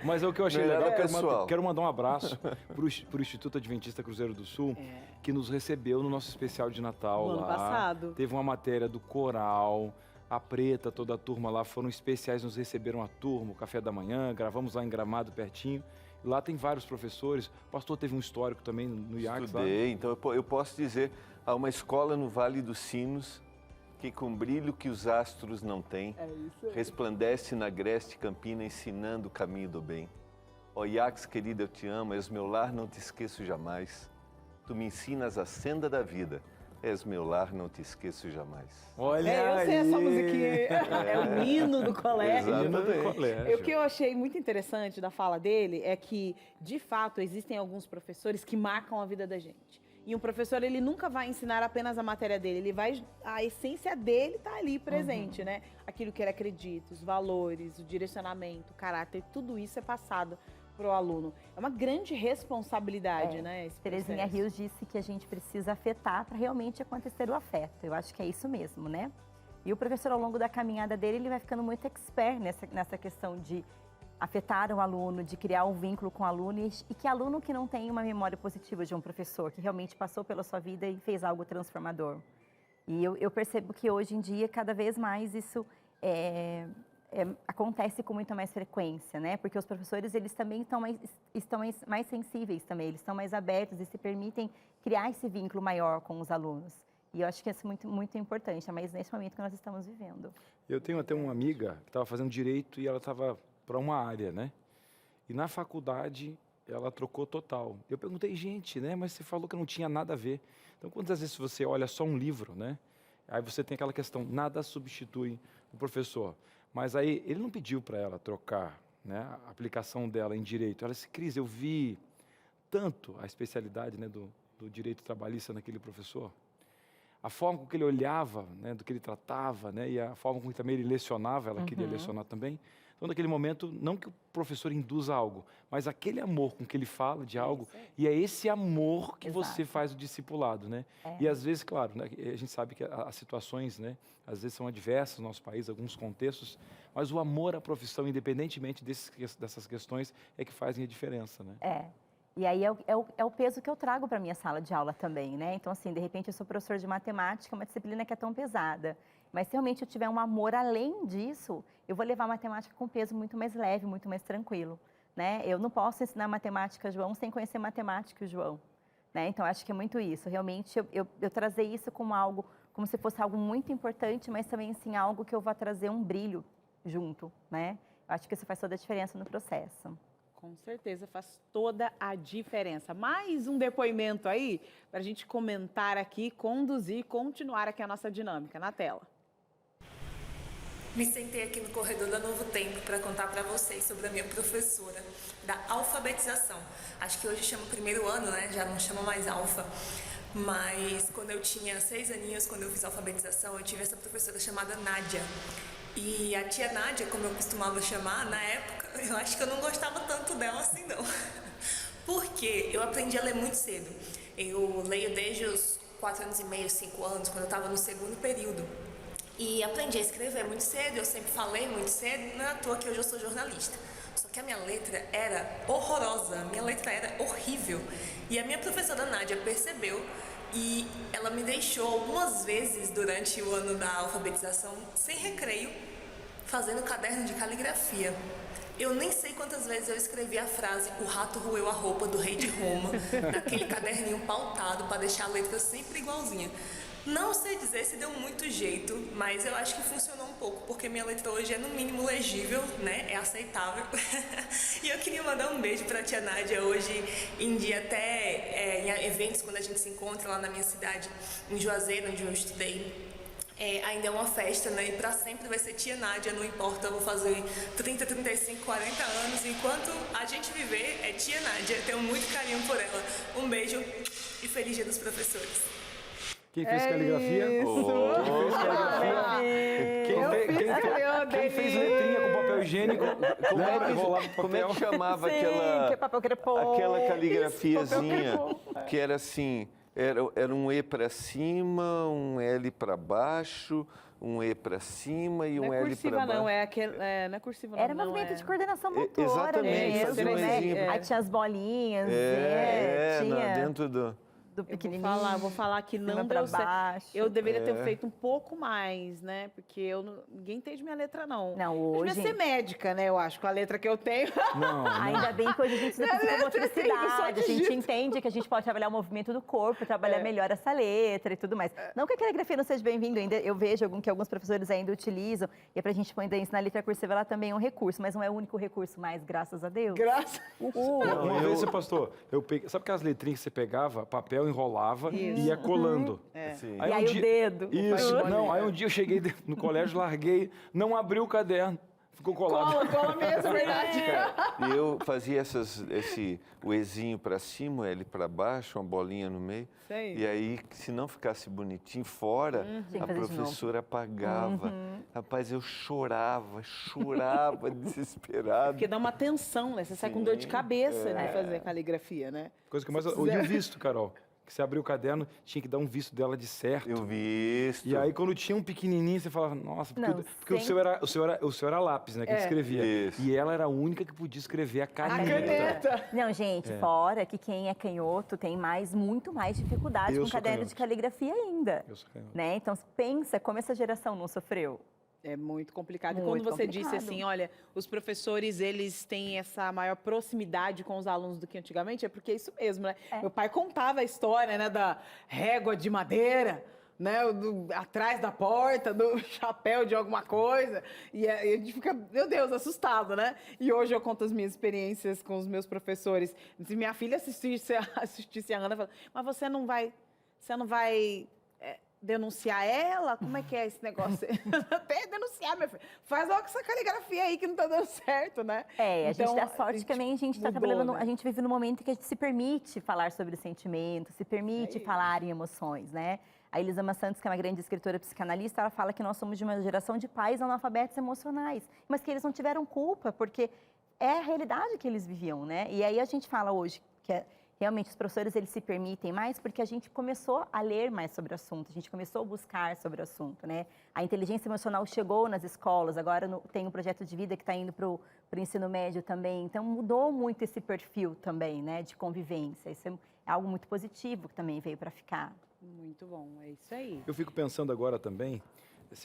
Mas o que eu achei Melhor legal, pessoal. quero mandar um abraço para o Instituto Adventista Cruzeiro do Sul, que nos recebeu no nosso especial de Natal No ano lá. passado. Teve uma matéria do coral, a Preta, toda a turma lá, foram especiais, nos receberam a turma, o café da manhã, gravamos lá em Gramado, pertinho. Lá tem vários professores, o pastor teve um histórico também no IACS. Estudei, então eu posso dizer, há uma escola no Vale dos Sinos que com brilho que os astros não têm, resplandece na agreste campina ensinando o caminho do bem. Ó IACS, querida, eu te amo, és meu lar, não te esqueço jamais. Tu me ensinas a senda da vida, és meu lar, não te esqueço jamais. Olha eu sei essa aí. musiquinha. É o hino do colégio. Exato. Hino do colégio. O que eu achei muito interessante da fala dele é que, de fato, existem alguns professores que marcam a vida da gente. E um professor, ele nunca vai ensinar apenas a matéria dele, ele vai, a essência dele está ali presente, né? Aquilo que ele acredita, os valores, o direcionamento, o caráter, tudo isso é passado para o aluno. É uma grande responsabilidade, né? Esse Terezinha processo. Rios disse que a gente precisa afetar para realmente acontecer o afeto. Eu acho que é isso mesmo, né? E o professor, ao longo da caminhada dele, ele vai ficando muito expert nessa questão de afetar o aluno, de criar um vínculo com o aluno, e que aluno que não tem uma memória positiva de um professor, que realmente passou pela sua vida e fez algo transformador. E eu percebo que hoje em dia, cada vez mais, isso acontece com muita mais frequência, né? Porque os professores, eles também estão mais sensíveis também, eles estão mais abertos e se permitem criar esse vínculo maior com os alunos. E eu acho que isso é muito, muito importante, mas nesse momento que nós estamos vivendo. Eu tenho até uma amiga que estava fazendo direito e ela estava para uma área, né? E na faculdade ela trocou total. Eu perguntei, gente, né? Mas você falou que não tinha nada a ver. Então, quantas vezes você olha só um livro, né? Aí você tem aquela questão, nada substitui o professor. Mas aí ele não pediu para ela trocar, né, a aplicação dela em direito. Ela disse, Cris, eu vi tanto a especialidade, né, do direito trabalhista naquele professor. A forma com que ele olhava, né, do que ele tratava, né, e a forma com que também ele lecionava, ela queria lecionar também. Então, naquele momento, não que o professor induza algo, mas aquele amor com que ele fala de algo, e é esse amor que você faz o discipulado, né? E às vezes, claro, né, a gente sabe que as situações, né, às vezes são adversas no nosso país, alguns contextos, mas o amor à profissão, independentemente dessas questões, é que fazem a diferença, né? E aí é o peso que eu trago para a minha sala de aula também, né? Então, assim, de repente eu sou professor de matemática, uma disciplina que é tão pesada. Mas se realmente eu tiver um amor além disso, eu vou levar a matemática com um peso muito mais leve, muito mais tranquilo. né? Eu não posso ensinar matemática, João, sem conhecer matemática, João. Né? Então, acho que é muito isso. Realmente, eu trazer isso como algo, como se fosse algo muito importante, mas também, assim, algo que eu vou trazer um brilho junto, né? Eu acho que isso faz toda a diferença no processo. Com certeza faz toda a diferença. Mais um depoimento aí para a gente comentar aqui, conduzir, continuar aqui a nossa dinâmica na tela. Me sentei aqui no corredor da Novo Tempo para contar para vocês sobre a minha professora da alfabetização. Acho que hoje chama primeiro ano, né? Já não chama mais alfa. Mas quando eu tinha 6 aninhos, quando eu fiz alfabetização, eu tive essa professora chamada Nádia. E a tia Nádia, como eu costumava chamar, na época, eu acho que eu não gostava tanto dela assim, não. Porque eu aprendi a ler muito cedo. Eu leio desde os 4 anos e meio, 5 anos, quando eu estava no segundo período. E aprendi a escrever muito cedo, eu sempre falei muito cedo, não é à toa que hoje eu sou jornalista. Só que a minha letra era horrorosa, a minha letra era horrível. E a minha professora Nádia percebeu e ela me deixou algumas vezes durante o ano da alfabetização, sem recreio, fazendo caderno de caligrafia. Eu nem sei quantas vezes eu escrevi a frase "O rato roeu a roupa do rei de Roma", naquele caderninho pautado para deixar a letra sempre igualzinha. Não sei dizer se deu muito jeito, mas eu acho que funcionou um pouco, porque minha letra hoje é no mínimo legível, né? É aceitável. E eu queria mandar um beijo para a tia Nádia hoje, em dia até em eventos, quando a gente se encontra lá na minha cidade, em Juazeiro, onde eu estudei. Ainda é uma festa, né? E pra sempre vai ser tia Nádia, não importa, eu vou fazer 30, 35, 40 anos. Enquanto a gente viver, é tia Nádia. Tenho muito carinho por ela. Um beijo e feliz dia dos professores. Quem fez caligrafia? Isso! Quem fez caligrafia? Quem fez letrinha com papel higiênico? Como é que chamava Sim, aquela, que é papel crepom. aquela caligrafiazinha que era assim... Era um E para cima, um L para baixo, um E para cima e um L para baixo. Não é cursiva não, não é cursiva não. Era movimento de coordenação motora exatamente, mesmo, fazia um né? Ezinho. Aí tinha as bolinhas, tinha dentro do... pequenininho. Vou falar que não cima deu pra certo. baixo. Eu deveria ter feito um pouco mais, né? Porque ninguém entende minha letra, não. Não, Eu hoje... devia ser médica, né? Eu acho, com a letra que eu tenho. Não, Ainda bem que hoje a gente estuda psicomotricidade, a gente entende que a gente pode trabalhar o movimento do corpo, trabalhar melhor essa letra e tudo mais. Não que a caligrafia não seja bem-vinda, ainda eu vejo que alguns professores ainda utilizam, e para a gente ainda ensinar a letra cursiva, ela também é um recurso, mas não é o único recurso mais, graças a Deus. Graças. Uma vez, pastor, eu peguei, sabe aquelas letrinhas que você pegava, papel, enrolava e ia colando? Sim. E aí o dedo. Isso, não, aí um dia eu cheguei no colégio, larguei, não abri o caderno, ficou colado. Cola mesmo, verdade. E eu fazia o Ezinho para cima, o L para baixo, uma bolinha no meio. Sei. E aí, se não ficasse bonitinho fora, Tinha a que fazer de professora apagava. Rapaz, eu chorava desesperado. Porque dá uma tensão, né? Você sai com dor de cabeça de fazer caligrafia, né? Coisa que mais... E o visto, Carol? Que você abriu o caderno, tinha que dar um visto dela de certo. Eu vi isso. E aí, quando tinha um pequenininho, você falava, nossa, porque, Não, porque o seu era lápis, né, que escrevia. Isso. E ela era a única que podia escrever a caneta. Não, gente, fora que quem é canhoto tem muito mais dificuldade Eu com sou caderno canhoto. de caligrafia ainda. Eu sou canhoto. Né? Então, pensa como essa geração não sofreu. É muito complicado. E Muito quando você complicado. disse assim, olha, os professores, eles têm essa maior proximidade com os alunos do que antigamente, é porque é isso mesmo, né? Meu pai contava a história, né, da régua de madeira, né, atrás da porta, do chapéu de alguma coisa, e a gente fica, meu Deus, assustado, né? E hoje eu conto as minhas experiências com os meus professores. Se minha filha assistisse a Ana, fala, mas você não vai denunciar ela? Como é que é esse negócio? Até denunciar, minha filha. Faz logo essa caligrafia aí que não tá dando certo, né? A Então, gente dá sorte que também a gente está mudou, trabalhando, né? a gente vive num momento que a gente se permite falar sobre sentimentos, se permite falar em emoções, né? A Elisama Santos, que é uma grande escritora psicanalista, ela fala que nós somos de uma geração de pais analfabetos emocionais, mas que eles não tiveram culpa, porque é a realidade que eles viviam, né? E aí a gente fala hoje que realmente os professores eles se permitem mais porque a gente começou a ler mais sobre o assunto, a gente começou a buscar sobre o assunto, né? A inteligência emocional chegou nas escolas, agora tem um projeto de vida que está indo para o ensino médio também, então mudou muito esse perfil também, né, de convivência. Isso é algo muito positivo que também veio para ficar. Muito bom, é isso aí. Eu fico pensando agora também,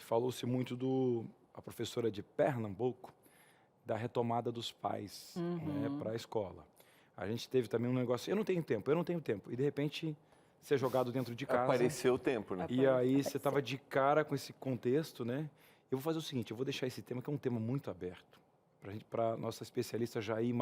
falou-se muito a professora de Pernambuco, da retomada dos pais para a escola. A gente teve também um negócio, eu não tenho tempo. E de repente, ser jogado dentro de casa. Apareceu o tempo, né? E aí você estava de cara com esse contexto, né? Eu vou fazer o seguinte, eu vou deixar esse tema, que é um tema muito aberto, para nossa especialista já ir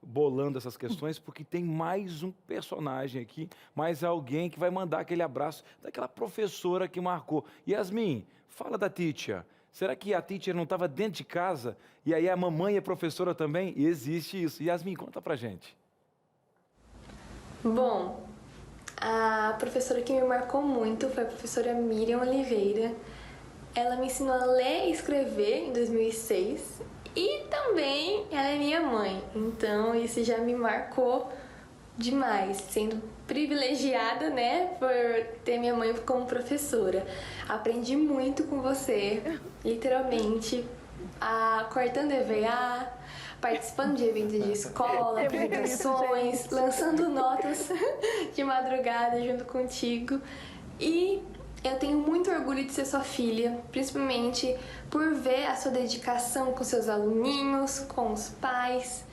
bolando essas questões, porque tem mais um personagem aqui, mais alguém que vai mandar aquele abraço daquela professora que marcou. Yasmin, fala da teacher. Será que a teacher não estava dentro de casa e aí a mamãe é professora também? E existe isso. Yasmin, conta pra gente. Bom, a professora que me marcou muito foi a professora Miriam Oliveira. Ela me ensinou a ler e escrever em 2006 e também ela é minha mãe. Então isso já me marcou demais, sendo privilegiada, né, por ter minha mãe como professora. Aprendi muito com você, literalmente, cortando EVA, participando de eventos de escola, apresentações, lançando notas de madrugada junto contigo. E eu tenho muito orgulho de ser sua filha, principalmente por ver a sua dedicação com seus aluninhos, com os pais,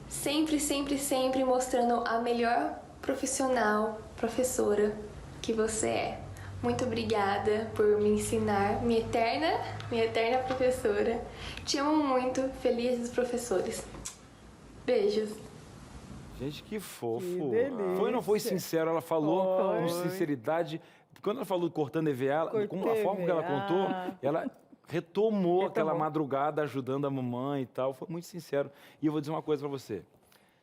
sempre, sempre, sempre mostrando a melhor profissional, professora que você é. Muito obrigada por me ensinar, minha eterna professora. Te amo muito, feliz dos professores. Beijos. Gente, que fofo. Que delícia. Foi ou não foi sincero? Ela falou com sinceridade. Quando ela falou cortando EVA, com a forma que ela contou, ela retomou aquela madrugada ajudando a mamãe e tal. Foi muito sincero. E eu vou dizer uma coisa pra você.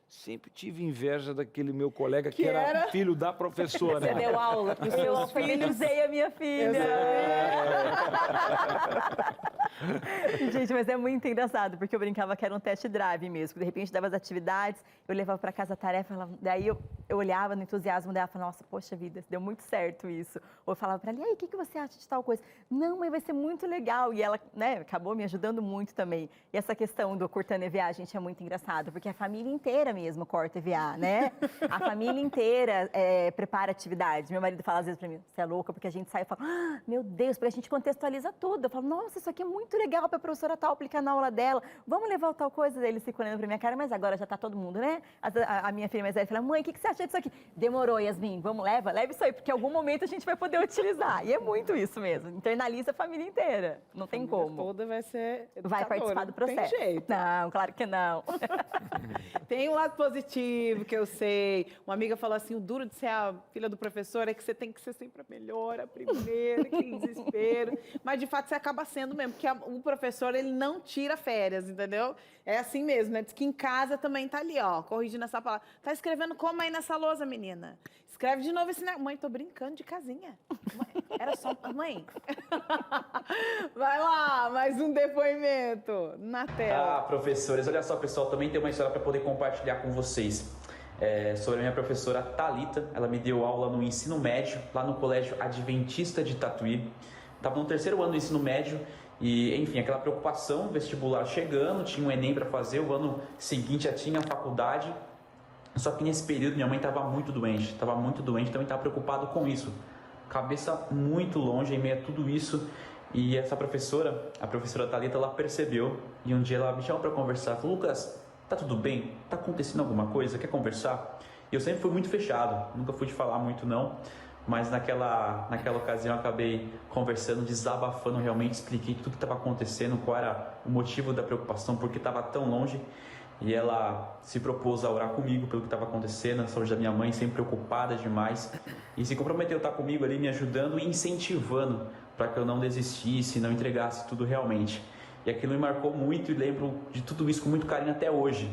Sempre tive inveja daquele meu colega que era filho da professora. Você deu aula para os seus filhos? Eu alfabetizei a minha filha. Gente, mas é muito engraçado, porque eu brincava que era um test drive mesmo. De repente, dava as atividades, eu levava para casa a tarefa, daí eu olhava no entusiasmo dela e falava, nossa, poxa vida, deu muito certo isso. Ou eu falava para ela, e aí, o que você acha de tal coisa? Não, mãe, vai ser muito legal. E ela, né, acabou me ajudando muito também. E essa questão do cortando EVA, gente, é muito engraçado, porque a família inteira mesmo corta EVA, né? A família inteira prepara atividades. Meu marido fala às vezes para mim, você é louca, porque a gente sai e fala, meu Deus, porque a gente contextualiza tudo. Eu falo, nossa, isso aqui é muito legal para a professora tal aplicar na aula dela. Vamos levar tal coisa? Eles ficam olhando para minha cara, mas agora já está todo mundo, né? A minha filha mais velha fala, mãe, o que você acha disso aqui? Demorou, Yasmin, vamos, leva isso aí, porque em algum momento a gente vai poder utilizar. E é muito isso mesmo, internaliza a família inteira. Não tem como. Toda vai ser educadora. Vai participar do processo. Tem jeito. Não, claro que não. Tem um lado positivo que eu sei. Uma amiga falou assim, o duro de ser a filha do professor é que você tem que ser sempre a melhor, a primeira, que desespero. Mas, de fato, você acaba sendo mesmo, porque o professor, ele não tira férias, entendeu? É assim mesmo, né? Diz que em casa também tá ali, ó, corrigindo essa palavra. Tá escrevendo como aí nessa lousa, menina? Escreve de novo esse negócio. Mãe, tô brincando de casinha. Mãe, era só... Mãe. Vai lá, mais um depoimento na tela. Ah, professores, olha só, pessoal, também tem uma história para poder compartilhar com vocês. Sobre a minha professora Thalita. Ela me deu aula no ensino médio, lá no Colégio Adventista de Tatuí. Estava no 3º ano do ensino médio e, enfim, aquela preocupação, vestibular chegando, tinha um Enem para fazer, o ano seguinte já tinha a faculdade. Só que nesse período minha mãe estava muito doente, também estava preocupado com isso. Cabeça muito longe em meio a tudo isso. E essa professora, a professora Thalita, ela percebeu e um dia ela me chamou para conversar. Falou, Lucas, tá tudo bem? Tá acontecendo alguma coisa? Quer conversar? E eu sempre fui muito fechado, nunca fui de falar muito não. Mas naquela ocasião eu acabei conversando, desabafando realmente, expliquei tudo que estava acontecendo, qual era o motivo da preocupação, por que estava tão longe. E ela se propôs a orar comigo pelo que estava acontecendo, na saúde da minha mãe, sempre preocupada demais. E se comprometeu a estar comigo ali, me ajudando e incentivando para que eu não desistisse, não entregasse tudo realmente. E aquilo me marcou muito e lembro de tudo isso com muito carinho até hoje.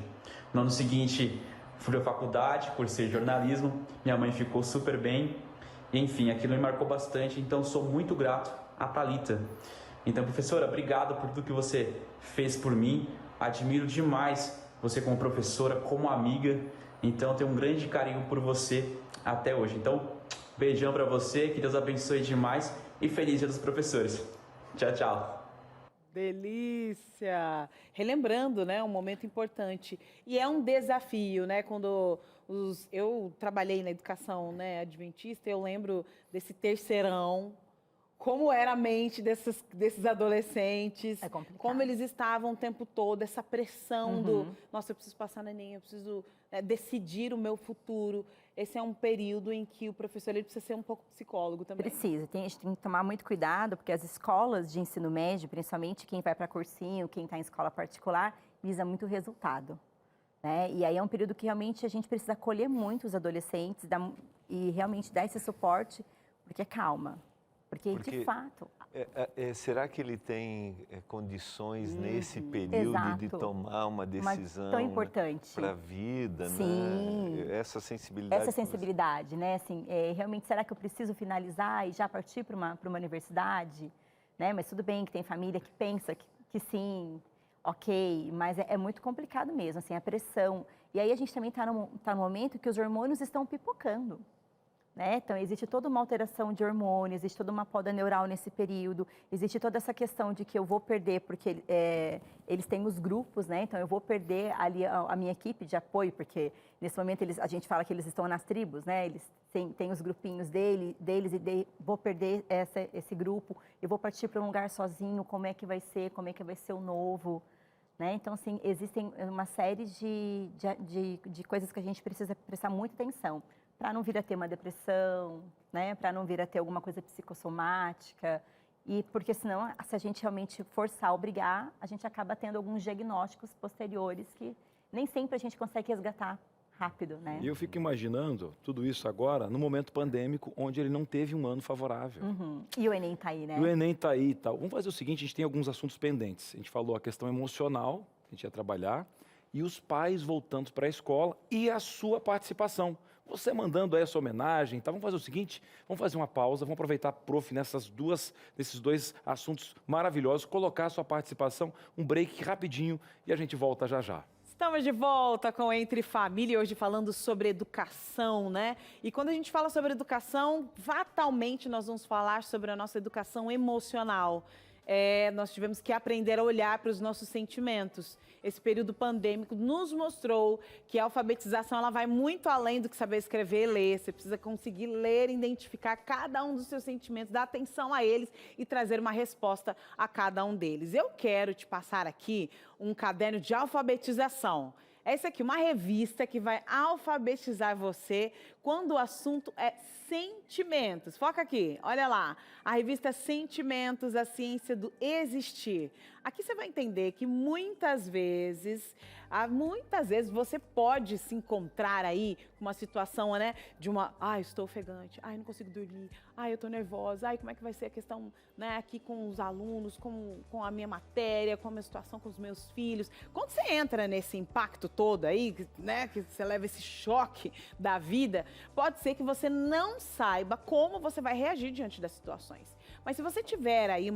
No ano seguinte, fui à faculdade, cursei jornalismo, minha mãe ficou super bem. E, enfim, aquilo me marcou bastante, então sou muito grato a Thalita. Então, professora, obrigado por tudo que você fez por mim. Admiro demais você como professora, como amiga. Então, tenho um grande carinho por você até hoje. Então, beijão para você, que Deus abençoe demais e feliz Dia dos Professores. Tchau, tchau. Delícia! Relembrando, né, um momento importante. E é um desafio, né, quando eu trabalhei na educação, né, adventista, eu lembro desse terceirão, como era a mente desses adolescentes, É complicado. como eles estavam o tempo todo, essa pressão do, nossa, eu preciso passar no Enem, eu preciso decidir o meu futuro. Esse é um período em que o professor ele precisa ser um pouco psicólogo também. Precisa, a gente tem que tomar muito cuidado, porque as escolas de ensino médio, principalmente quem vai para cursinho, quem está em escola particular, visa muito resultado. Né? E aí é um período que realmente a gente precisa acolher muito os adolescentes e realmente dar esse suporte, porque calma. Porque de fato... será que ele tem condições nesse período de tomar uma decisão tão importante para a vida, Sim. né? Essa sensibilidade. Essa sensibilidade, né? Assim, realmente, será que eu preciso finalizar e já partir para uma universidade? Né? Mas tudo bem que tem família que pensa que sim, ok, mas é muito complicado mesmo, assim, a pressão. E aí a gente também está no momento que os hormônios estão pipocando. Né? Então, existe toda uma alteração de hormônios, existe toda uma poda neural nesse período, existe toda essa questão de que eu vou perder, porque eles têm os grupos, né? Então eu vou perder ali a minha equipe de apoio, porque nesse momento a gente fala que eles estão nas tribos, né? Eles têm os grupinhos deles e vou perder esse grupo, eu vou partir para um lugar sozinho, como é que vai ser o novo, né? Então, assim, existem uma série de coisas que a gente precisa prestar muita atenção, para não vir a ter uma depressão, né? Para não vir a ter alguma coisa psicossomática. E porque senão, se a gente realmente forçar, obrigar, a gente acaba tendo alguns diagnósticos posteriores que nem sempre a gente consegue resgatar rápido, né? E eu fico imaginando tudo isso agora no momento pandêmico, onde ele não teve um ano favorável. E o Enem está aí, né? E o Enem está aí e tal. Vamos fazer o seguinte, a gente tem alguns assuntos pendentes. A gente falou a questão emocional, que a gente ia trabalhar, e os pais voltando para a escola e a sua participação. Você mandando aí a sua homenagem, tá? Vamos fazer o seguinte, vamos fazer uma pausa, vamos aproveitar, prof, nesses dois assuntos maravilhosos, colocar a sua participação, um break rapidinho e a gente volta já já. Estamos de volta com Entre Família, hoje falando sobre educação, né? E quando a gente fala sobre educação, fatalmente nós vamos falar sobre a nossa educação emocional. Nós tivemos que aprender a olhar para os nossos sentimentos. Esse período pandêmico nos mostrou que a alfabetização ela vai muito além do que saber escrever e ler. Você precisa conseguir ler e identificar cada um dos seus sentimentos, dar atenção a eles e trazer uma resposta a cada um deles. Eu quero te passar aqui um caderno de alfabetização. Essa aqui, uma revista que vai alfabetizar você quando o assunto é sentimentos. Foca aqui, olha lá. A revista Sentimentos, a ciência do existir. Aqui você vai entender que muitas vezes você pode se encontrar aí com uma situação, né, de uma, estou ofegante, não consigo dormir, eu estou nervosa, como é que vai ser a questão, né, aqui com os alunos, com a minha matéria, com a minha situação com os meus filhos. Quando você entra nesse impacto todo aí, né, que você leva esse choque da vida, pode ser que você não saiba como você vai reagir diante das situações. Mas se você tiver aí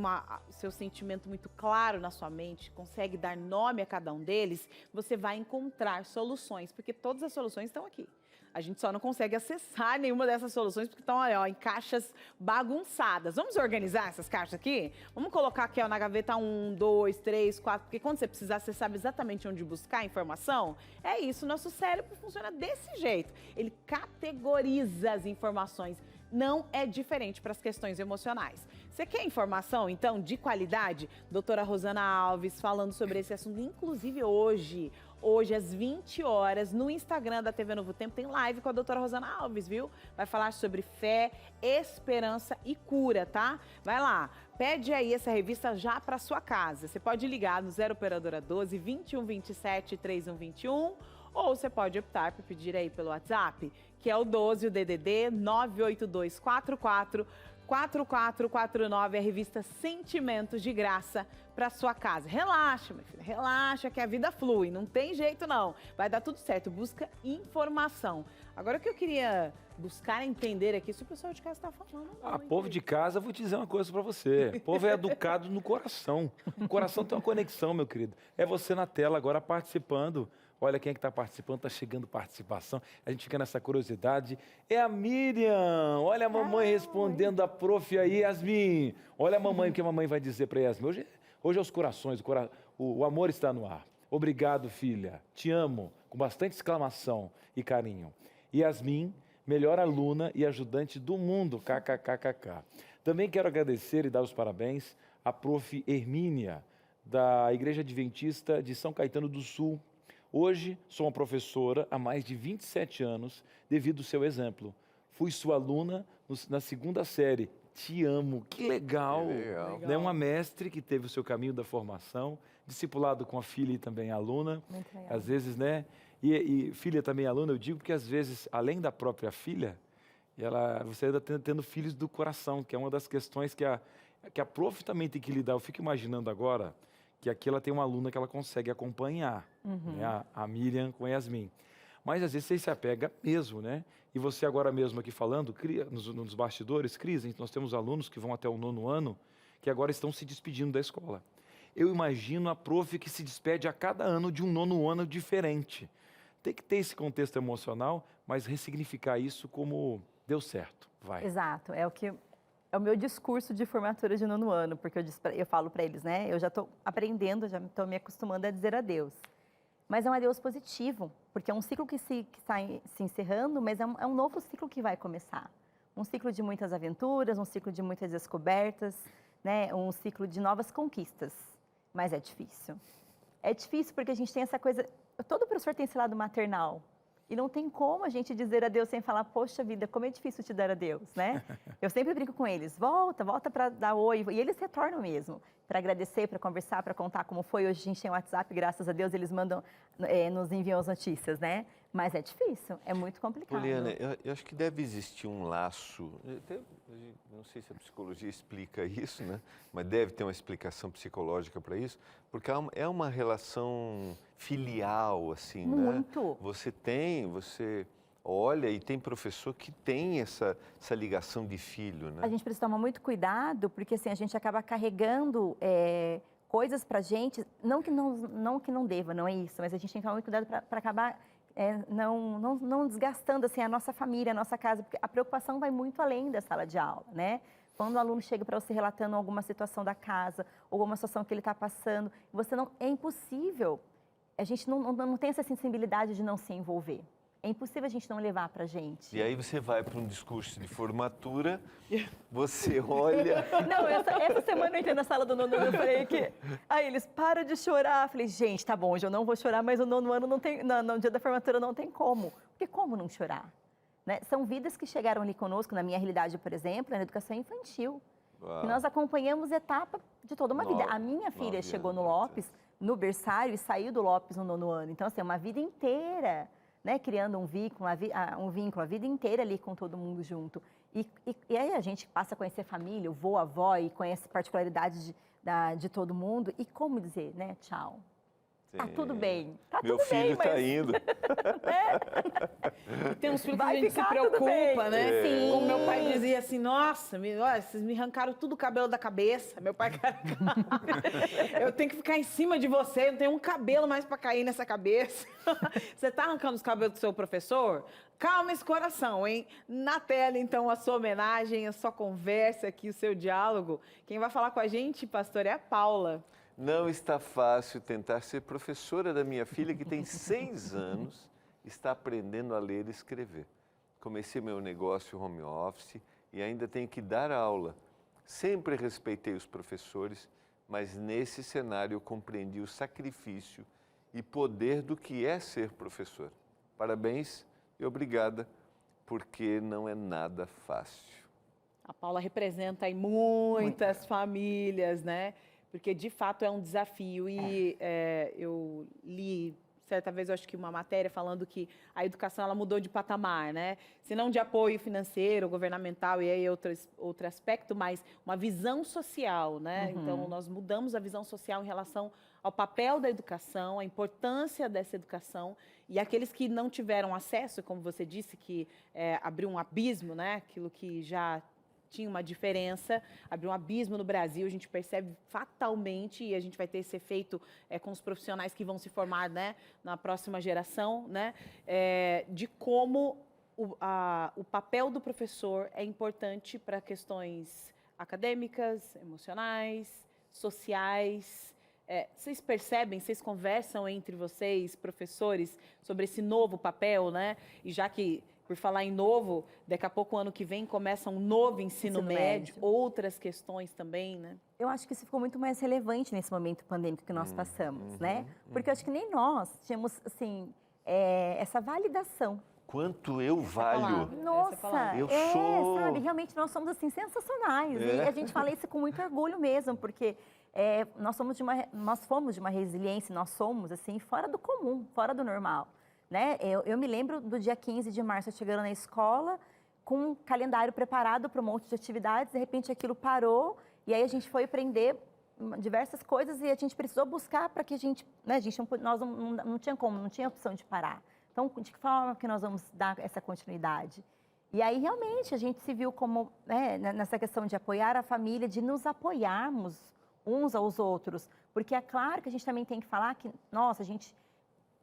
seu sentimento muito claro na sua mente, consegue dar nome a cada um deles, você vai encontrar soluções, porque todas as soluções estão aqui. A gente só não consegue acessar nenhuma dessas soluções porque estão em caixas bagunçadas. Vamos organizar essas caixas aqui? Vamos colocar aqui na gaveta 1, 2, 3, 4, porque quando você precisar, você sabe exatamente onde buscar a informação? É isso, nosso cérebro funciona desse jeito. Ele categoriza as informações. Não é diferente para as questões emocionais. Você quer informação, então, de qualidade? Doutora Rosana Alves falando sobre esse assunto, inclusive hoje às 20 horas, no Instagram da TV Novo Tempo, tem live com a doutora Rosana Alves, viu? Vai falar sobre fé, esperança e cura, tá? Vai lá, pede aí essa revista já para sua casa. Você pode ligar no 0 Operadora 12 21 27 3121, ou você pode optar por pedir aí pelo WhatsApp, que é o 12, o DDD 98244 4449, a revista Sentimentos de graça para sua casa. Relaxa, minha filha, relaxa que a vida flui, não tem jeito não. Vai dar tudo certo, busca informação. Agora o que eu queria buscar entender aqui, se o pessoal de casa está falando. Povo de casa, eu vou te dizer uma coisa para você. O povo é educado no coração. O coração tem uma conexão, meu querido. É você na tela agora participando. Olha quem é que está participando, está chegando participação. A gente fica nessa curiosidade. É a Miriam. Olha a mamãe respondendo a prof aí, Yasmin. Olha a mamãe, o que a mamãe vai dizer para Yasmin. Hoje é os corações, o amor está no ar. Obrigado, filha. Te amo. Com bastante exclamação e carinho. Yasmin, melhor aluna e ajudante do mundo. KKKKK. Também quero agradecer e dar os parabéns à prof. Hermínia, da Igreja Adventista de São Caetano do Sul. Hoje sou uma professora há mais de 27 anos devido ao seu exemplo. Fui sua aluna na 2ª série. Te amo, que legal. Né? Uma mestre que teve o seu caminho da formação, discipulado com a filha e também a aluna. Muito legal. Às vezes, né? E filha também aluna, eu digo porque às vezes, além da própria filha, você ainda tendo filhos do coração, que é uma das questões que a prof também tem que lidar. Eu fico imaginando agora que aqui ela tem uma aluna que ela consegue acompanhar, né? A Miriam com a Yasmin. Mas às vezes você se apega mesmo, né? E você agora mesmo aqui falando, nos bastidores, Cris, nós temos alunos que vão até o 9º ano, que agora estão se despedindo da escola. Eu imagino a prof que se despede a cada ano de um 9º ano diferente. Tem que ter esse contexto emocional, mas ressignificar isso como deu certo, vai. Exato, é o meu discurso de formatura de 9º ano, porque eu falo para eles, né? Eu já estou aprendendo, já estou me acostumando a dizer adeus. Mas é um adeus positivo, porque é um ciclo que está se encerrando, mas é um novo ciclo que vai começar. Um ciclo de muitas aventuras, um ciclo de muitas descobertas, né? Um ciclo de novas conquistas. Mas é difícil. É difícil porque a gente tem essa coisa... Todo professor tem esse lado maternal. E não tem como a gente dizer adeus sem falar, poxa vida, como é difícil te dar adeus, né? Eu sempre brinco com eles, volta para dar oi. E eles retornam mesmo, para agradecer, para conversar, para contar como foi. Hoje a gente tem o WhatsApp, graças a Deus, eles nos enviam as notícias, né? Mas é difícil, é muito complicado. Poliana, eu acho que deve existir um laço, não sei se a psicologia explica isso, né? Mas deve ter uma explicação psicológica para isso, porque é uma relação filial, assim, muito. Né? Você olha e tem professor que tem essa ligação de filho, né? A gente precisa tomar muito cuidado, porque assim, a gente acaba carregando coisas para a gente, não que não deva, não é isso, mas a gente tem que tomar muito cuidado para acabar não desgastando assim, a nossa família, a nossa casa, porque a preocupação vai muito além da sala de aula, né? Quando o aluno chega para você relatando alguma situação da casa, ou alguma situação que ele está passando, é impossível, a gente não tem essa sensibilidade de não se envolver. É impossível a gente não levar para a gente. E aí você vai para um discurso de formatura, você olha... Não, essa semana eu entrei na sala do 9º ano, eu falei que... Aí eles, para de chorar. Eu falei, gente, tá bom, hoje eu não vou chorar, mas o 9º ano não tem... No dia da formatura não tem como. Porque como não chorar? Né? São vidas que chegaram ali conosco, na minha realidade, por exemplo, na educação infantil. E nós acompanhamos etapa de toda uma vida. A minha filha chegou no Lopes, no berçário, e saiu do Lopes no 9º ano. Então, assim, uma vida inteira... Né, criando um vínculo a vida inteira ali com todo mundo junto. E aí a gente passa a conhecer a família, o vô, a avó, e conhece particularidades de todo mundo. E como dizer, né, tchau. Sim. Tá tudo bem, tá Meu tudo bem, filho tá indo. E tem uns filhos que a gente se preocupa, né? Sim. Como meu pai dizia assim, nossa, olha, vocês me arrancaram tudo o cabelo da cabeça. Meu pai, eu tenho que ficar em cima de você, não tem um cabelo mais para cair nessa cabeça. Você tá arrancando os cabelos do seu professor? Calma esse coração, hein? Na tela, então, a sua homenagem, a sua conversa aqui, o seu diálogo. Quem vai falar com a gente, pastor, é a Paula. Não está fácil tentar ser professora da minha filha, que tem 6 anos, está aprendendo a ler e escrever. Comecei meu negócio home office e ainda tenho que dar aula. Sempre respeitei os professores, mas nesse cenário eu compreendi o sacrifício e poder do que é ser professor. Parabéns e obrigada, porque não é nada fácil. A Paula representa aí muitas famílias, né? Porque, de fato, é um desafio. E eu li, certa vez, eu acho que uma matéria falando que a educação ela mudou de patamar, né? Se não de apoio financeiro, governamental e aí outro aspecto, mas uma visão social, né? Uhum. Então, nós mudamos a visão social em relação ao papel da educação, a importância dessa educação. E aqueles que não tiveram acesso, como você disse, que abriu um abismo, né? Aquilo que já tinha uma diferença, abriu um abismo no Brasil, a gente percebe fatalmente, e a gente vai ter esse efeito com os profissionais que vão se formar, né, na próxima geração, né, de como o papel do professor é importante para questões acadêmicas, emocionais, sociais. Vocês percebem, vocês conversam entre vocês, professores, sobre esse novo papel, né? E já que Por falar em novo, daqui a pouco, ano que vem, começa um novo ensino médio, outras questões também, né? Eu acho que isso ficou muito mais relevante nesse momento pandêmico que nós passamos, né? Porque eu acho que nem nós tínhamos, assim, essa validação. Quanto eu valho. Nossa, eu sou... sabe, realmente nós somos, assim, sensacionais. E a gente fala isso com muito orgulho mesmo, porque nós fomos de uma resiliência, nós somos, assim, fora do comum, fora do normal. Né? Eu me lembro do dia 15 de março, eu chegando na escola, com um calendário preparado para um monte de atividades, de repente aquilo parou, e aí a gente foi aprender diversas coisas e a gente precisou buscar para que a gente, né, nós não tinha como, não tinha opção de parar. Então, de que forma que nós vamos dar essa continuidade? E aí, realmente, a gente se viu como, né, nessa questão de apoiar a família, de nos apoiarmos uns aos outros, porque é claro que a gente também tem que falar que, nossa,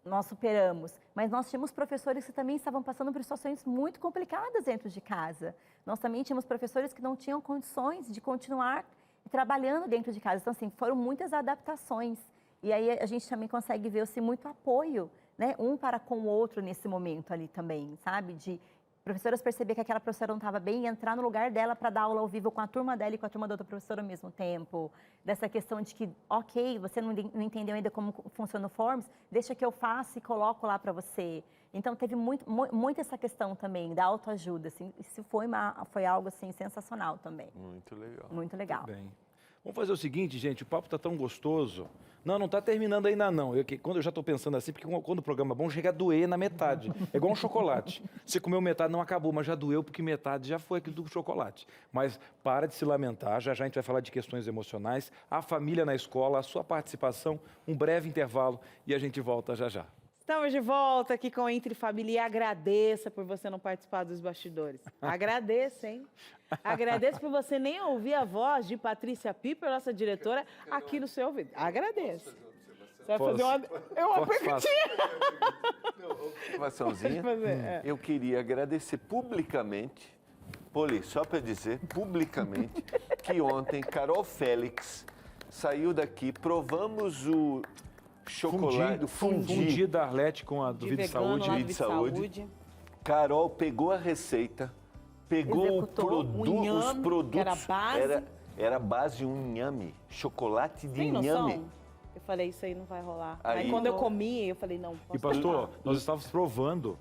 nós superamos, mas nós tínhamos professores que também estavam passando por situações muito complicadas dentro de casa. Nós também tínhamos professores que não tinham condições de continuar trabalhando dentro de casa. Então, assim, foram muitas adaptações. E aí a gente também consegue ver, assim, muito apoio, né, um para com o outro nesse momento ali também, sabe? De professoras perceber que aquela professora não estava bem e entrar no lugar dela para dar aula ao vivo com a turma dela e com a turma da outra professora ao mesmo tempo. Dessa questão de que, ok, você não entendeu ainda como funciona o Forms, deixa que eu faço e coloco lá para você. Então, teve muito essa questão também da autoajuda. Assim, isso foi algo assim, sensacional também. Muito legal. Muito legal. Muito bem. Vamos fazer o seguinte, gente, o papo está tão gostoso. Não está terminando ainda não. Quando eu já estou pensando assim, porque quando o programa é bom, chega a doer na metade. É igual um chocolate. Você comeu metade, não acabou, mas já doeu porque metade já foi aqui do chocolate. Mas para de se lamentar, já a gente vai falar de questões emocionais, a família na escola, a sua participação, um breve intervalo e a gente volta já já. Estamos de volta aqui com Entre Família e agradeça por você não participar dos bastidores. Agradeço, hein? Agradeço por você nem ouvir a voz de Patrícia Piper, nossa diretora, aqui no seu ouvido. Agradeço. Você vai fazer uma perguntinha? Observaçãozinha. Eu queria agradecer publicamente, Poli, só para dizer, publicamente, que ontem Carol Félix saiu daqui, provamos o chocolate, fundi da Arlete com a do Vida e Saúde. Carol pegou a receita, pegou os produtos, era base um inhame, chocolate de inhame. Eu falei, isso aí não vai rolar. Aí quando eu comi, eu falei, não, posso. E pastor, nós estávamos provando.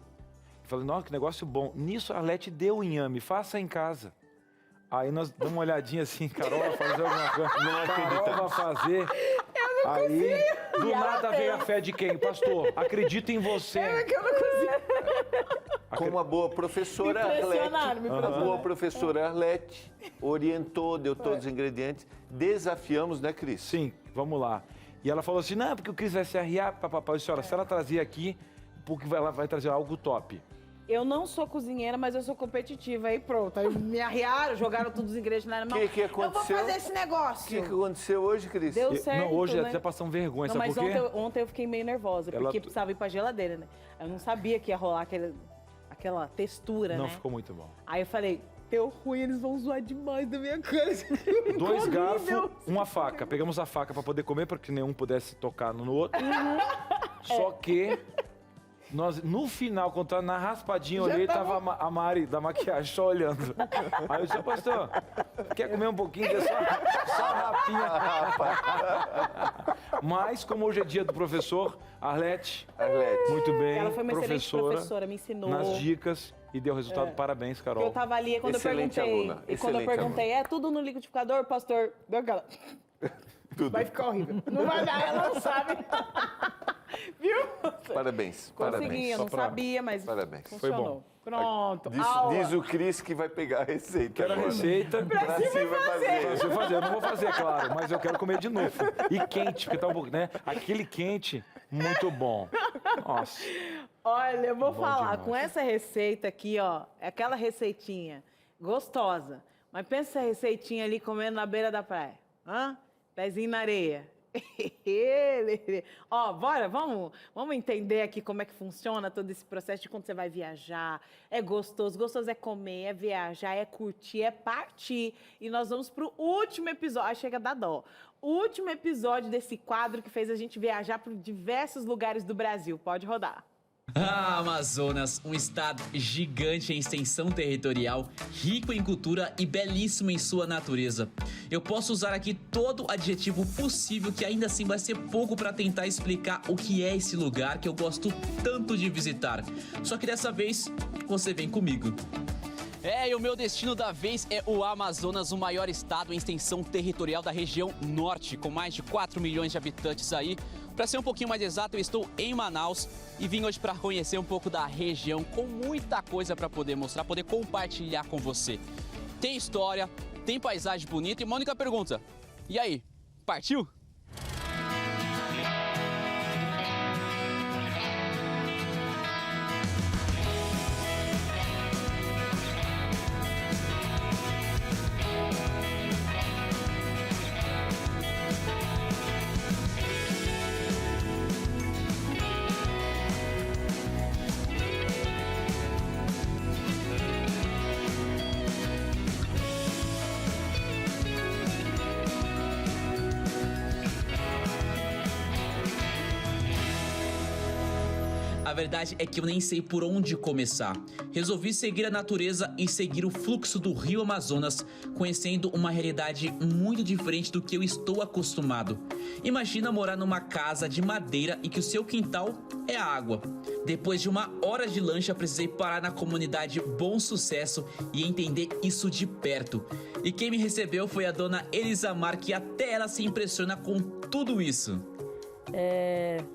Eu falei, nossa, que negócio bom. Nisso a Arlete deu o inhame, faça em casa. Aí nós damos uma olhadinha assim, Carol vai fazer alguma coisa. Carol vai fazer. Aí, do nada veio a fé de quem? Pastor, acredito em você. Eu não consigo. Como a boa professora Arlete, orientou, deu todos os ingredientes. Desafiamos, né, Cris? Sim, vamos lá. E ela falou assim, não, porque o Cris vai se arriar, papapá. Eu disse, olha, se ela trazer aqui, porque ela vai trazer algo top. Eu não sou cozinheira, mas eu sou competitiva. Aí pronto, aí me arriaram, jogaram todos os ingredientes na mão. O que aconteceu? Eu vou fazer esse negócio. O que aconteceu hoje, Cris? Deu certo, não, hoje né? até passamos vergonha, não, sabe mas por quê? Ontem eu fiquei meio nervosa, porque precisava ir pra geladeira, né? Eu não sabia que ia rolar aquela textura, não, né? Não, ficou muito bom. Aí eu falei, deu ruim, eles vão zoar demais da minha cara. 2 garfos, uma faca. Pegamos a faca para poder comer, para que nenhum pudesse tocar no outro. Só que... Nós, no final, quando tava na raspadinha, eu olhei e tava a Mari da maquiagem só olhando. Aí eu disse, pastor, quer comer um pouquinho? Só a rapinha. Mas, como hoje é dia do professor, Arlete, muito bem, ela foi uma excelente professora, me ensinou. Nas dicas e deu resultado. Parabéns, Carol. Eu tava ali, quando excelente eu perguntei, aluna, e quando eu perguntei, é tudo no liquidificador, pastor? Deu aquela... Tudo. Vai ficar horrível. Não vai dar, ela não sabe. Viu? Parabéns. Consegui, eu não sabia, mas parabéns. funcionou. Foi bom. Pronto. Diz o Cris que vai pegar a receita. Quero a receita. Pra cima vai fazer. Eu não vou fazer, claro, mas eu quero comer de novo. E quente, porque tá um pouco, né? Aquele quente, muito bom. Nossa. Olha, eu vou Bom falar, demais. com essa receita aqui, ó, é aquela receitinha gostosa. Mas pensa essa receitinha ali comendo na beira da praia. Hã? Pezinho na areia. Ó, bora, vamos entender aqui como é que funciona todo esse processo de quando você vai viajar. É gostoso, gostoso é comer, é viajar, é curtir, é partir. E nós vamos pro último episódio, chega a dar dó. O último episódio desse quadro que fez a gente viajar por diversos lugares do Brasil. Pode rodar. Ah, Amazonas, um estado gigante em extensão territorial, rico em cultura e belíssimo em sua natureza. Eu posso usar aqui todo adjetivo possível que ainda assim vai ser pouco para tentar explicar o que é esse lugar que eu gosto tanto de visitar. Só que dessa vez, você vem comigo. E o meu destino da vez é o Amazonas, o maior estado em extensão territorial da região norte, com mais de 4 milhões de habitantes aí. Para ser um pouquinho mais exato, eu estou em Manaus e vim hoje para conhecer um pouco da região, com muita coisa para poder mostrar, poder compartilhar com você. Tem história, tem paisagem bonita e uma única pergunta. E aí, partiu? A verdade é que eu nem sei por onde começar. Resolvi seguir a natureza e seguir o fluxo do rio Amazonas, conhecendo uma realidade muito diferente do que eu estou acostumado. Imagina morar numa casa de madeira e que o seu quintal é a água. Depois de 1 hora de lancha, precisei parar na comunidade Bom Sucesso e entender isso de perto. E quem me recebeu foi a dona Elisamar, que até ela se impressiona com tudo isso.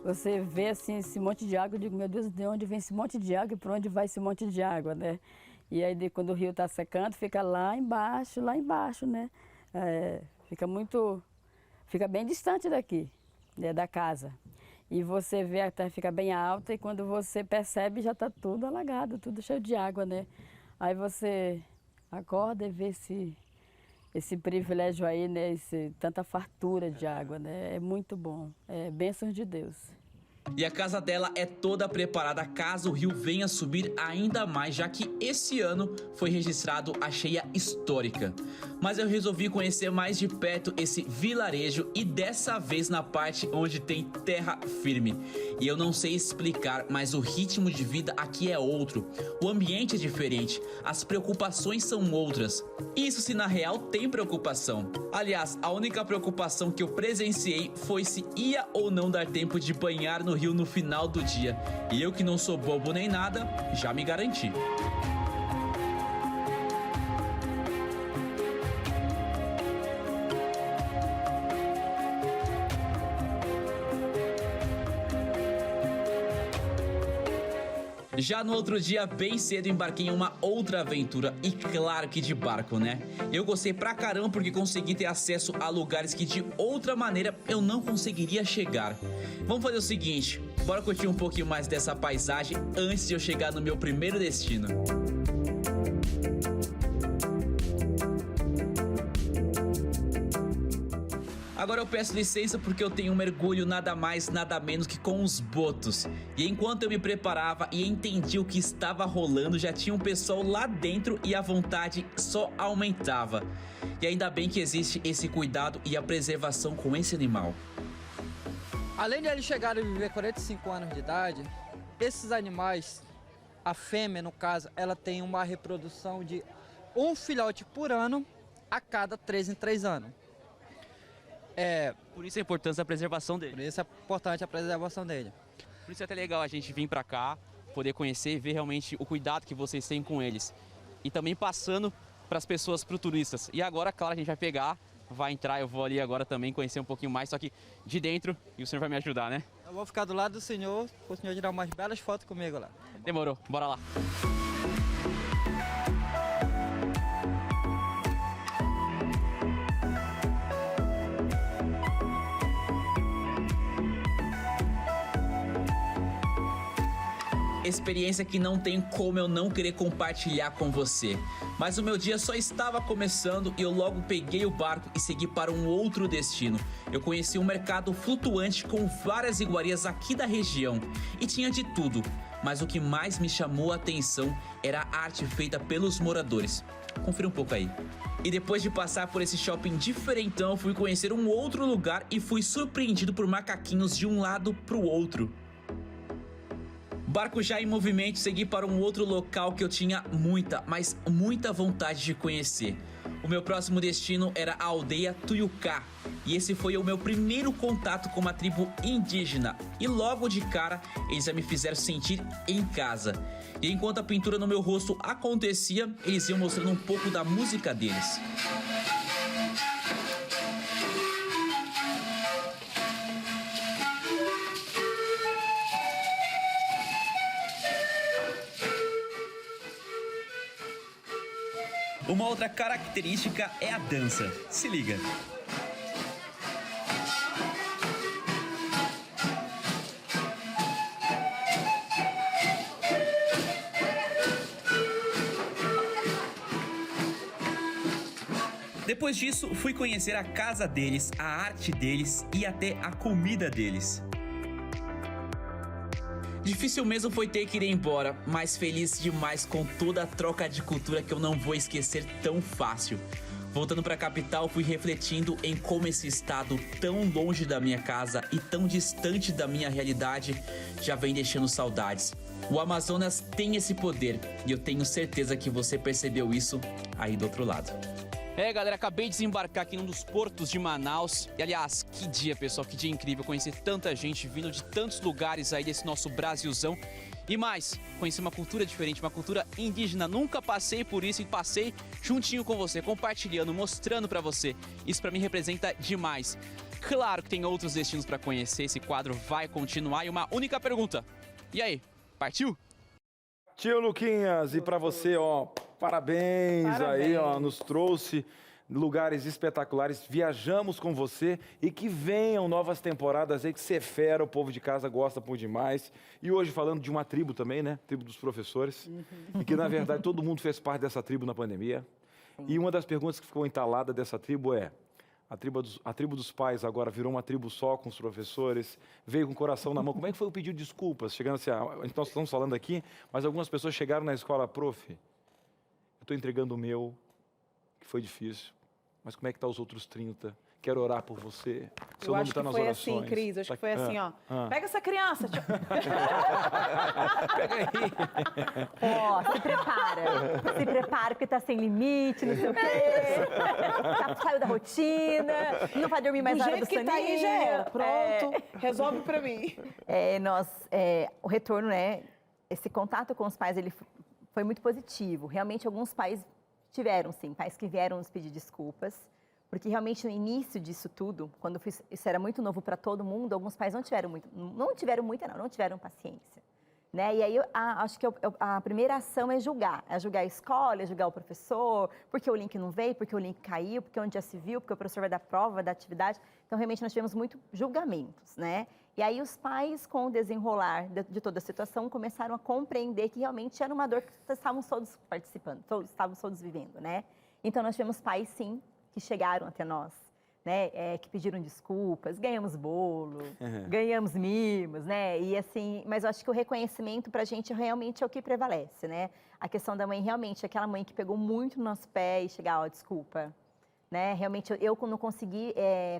Você vê assim esse monte de água, eu digo, meu Deus, de onde vem esse monte de água e para onde vai esse monte de água, né? E aí quando o rio está secando, fica lá embaixo, né? Fica bem distante daqui, né, da casa. E você vê, a terra fica bem alta e quando você percebe já está tudo alagado, tudo cheio de água, né? Aí você acorda e vê esse privilégio aí, né? Tanta fartura de água, né? É muito bom. É bênçãos de Deus. E a casa dela é toda preparada caso o rio venha subir ainda mais, já que esse ano foi registrado a cheia histórica. Mas eu resolvi conhecer mais de perto esse vilarejo e dessa vez na parte onde tem terra firme. E eu não sei explicar, mas o ritmo de vida aqui é outro. O ambiente é diferente, as preocupações são outras. Isso se na real tem preocupação. Aliás, a única preocupação que eu presenciei foi se ia ou não dar tempo de banhar no rio no final do dia. E eu que não sou bobo nem nada, já me garanti. Já no outro dia, bem cedo, embarquei em uma outra aventura e claro que de barco, né? Eu gostei pra caramba porque consegui ter acesso a lugares que de outra maneira eu não conseguiria chegar. Vamos fazer o seguinte, bora curtir um pouquinho mais dessa paisagem antes de eu chegar no meu primeiro destino. Agora eu peço licença porque eu tenho um mergulho nada mais, nada menos que com os botos. E enquanto eu me preparava e entendi o que estava rolando, já tinha um pessoal lá dentro e a vontade só aumentava. E ainda bem que existe esse cuidado e a preservação com esse animal. Além de eles chegarem a viver 45 anos de idade, esses animais, a fêmea no caso, ela tem uma reprodução de um filhote por ano a cada 3 em 3 anos. Por isso a importância da preservação dele. Por isso é importante a preservação dele. Por isso é até legal a gente vir pra cá, poder conhecer e ver realmente o cuidado que vocês têm com eles. E também passando para as pessoas, para os turistas. E agora, claro, a gente vai pegar, vai entrar, eu vou ali agora também conhecer um pouquinho mais, só que de dentro, e o senhor vai me ajudar, né? Eu vou ficar do lado do senhor, para o senhor tirar umas belas fotos comigo lá. Demorou, bora lá. Experiência que não tem como eu não querer compartilhar com você. Mas o meu dia só estava começando e eu logo peguei o barco e segui para um outro destino. Eu conheci um mercado flutuante com várias iguarias aqui da região e tinha de tudo. Mas o que mais me chamou a atenção era a arte feita pelos moradores. Confira um pouco aí. E depois de passar por esse shopping diferentão, fui conhecer um outro lugar e fui surpreendido por macaquinhos de um lado para o outro. Barco já em movimento, segui para um outro local que eu tinha muita, mas muita vontade de conhecer. O meu próximo destino era a aldeia Tuiucá, e esse foi o meu primeiro contato com uma tribo indígena. E logo de cara, eles já me fizeram sentir em casa. E enquanto a pintura no meu rosto acontecia, eles iam mostrando um pouco da música deles. Uma outra característica é a dança. Se liga. Depois disso, fui conhecer a casa deles, a arte deles e até a comida deles. Difícil mesmo foi ter que ir embora, mas feliz demais com toda a troca de cultura que eu não vou esquecer tão fácil. Voltando para a capital, fui refletindo em como esse estado tão longe da minha casa e tão distante da minha realidade já vem deixando saudades. O Amazonas tem esse poder e eu tenho certeza que você percebeu isso aí do outro lado. Galera, acabei de desembarcar aqui num dos portos de Manaus. E, aliás, que dia, pessoal, que dia incrível conhecer tanta gente vindo de tantos lugares aí desse nosso Brasilzão. E mais, conhecer uma cultura diferente, uma cultura indígena. Nunca passei por isso e passei juntinho com você, compartilhando, mostrando pra você. Isso pra mim representa demais. Claro que tem outros destinos pra conhecer, esse quadro vai continuar. E uma única pergunta, e aí, partiu? Tio Luquinhas, e para você, ó, parabéns aí, ó, nos trouxe lugares espetaculares, viajamos com você e que venham novas temporadas aí, que você é fera, o povo de casa gosta por demais. E hoje falando de uma tribo também, né, tribo dos professores, e que na verdade todo mundo fez parte dessa tribo na pandemia. E uma das perguntas que ficou entalada dessa tribo é, a tribo dos pais agora virou uma tribo só com os professores, veio com o coração na mão. Como é que foi o pedido de desculpas? Chegando assim, nós estamos falando aqui, mas algumas pessoas chegaram na escola, prof, eu estou entregando o meu, que foi difícil, mas como é que tá os outros 30? Quero orar por você. Seu eu nome acho tá que nas foi orações. assim, Cris, acho que foi assim, ó. Pega essa criança. Pega aí. Ó, se prepara, porque tá sem limite, não sei o quê. Saiu da rotina, não vai dormir mais na hora do soninho. Do jeito que tá aí já era. Pronto, resolve pra mim. O retorno, né, esse contato com os pais, ele foi muito positivo. Realmente, alguns pais tiveram, sim, pais que vieram nos pedir desculpas. Porque realmente no início disso tudo, quando isso era muito novo para todo mundo, alguns pais não tiveram paciência, né? E aí acho que a primeira ação é julgar a escola, é julgar o professor, porque o link não veio, porque o link caiu, porque onde já se viu, porque o professor vai dar prova, vai dar atividade. Então realmente nós tivemos muito julgamentos, né? E aí os pais, com o desenrolar de toda a situação, começaram a compreender que realmente era uma dor que estávamos todos participando, estávamos todos vivendo, né? Então nós tivemos pais, sim, que chegaram até nós, né, que pediram desculpas, ganhamos bolo, ganhamos mimos, né, e assim, mas eu acho que o reconhecimento pra gente realmente é o que prevalece, né, a questão da mãe realmente, aquela mãe que pegou muito no nosso pé e chegar, ó, desculpa, né, realmente eu não consegui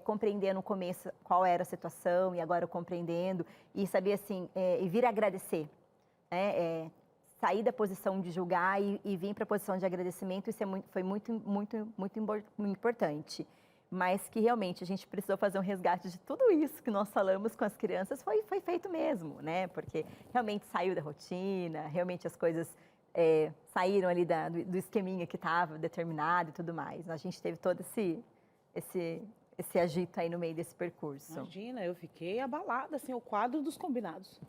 compreender no começo qual era a situação e agora eu compreendendo e saber assim, e vir agradecer, né, sair da posição de julgar e vir para a posição de agradecimento, isso foi muito importante. Mas que realmente a gente precisou fazer um resgate de tudo isso que nós falamos com as crianças, foi feito mesmo, né? Porque realmente saiu da rotina, realmente as coisas saíram ali do esqueminha que estava determinado e tudo mais. A gente teve todo esse agito aí no meio desse percurso. Imagina, eu fiquei abalada, assim, o quadro dos combinados.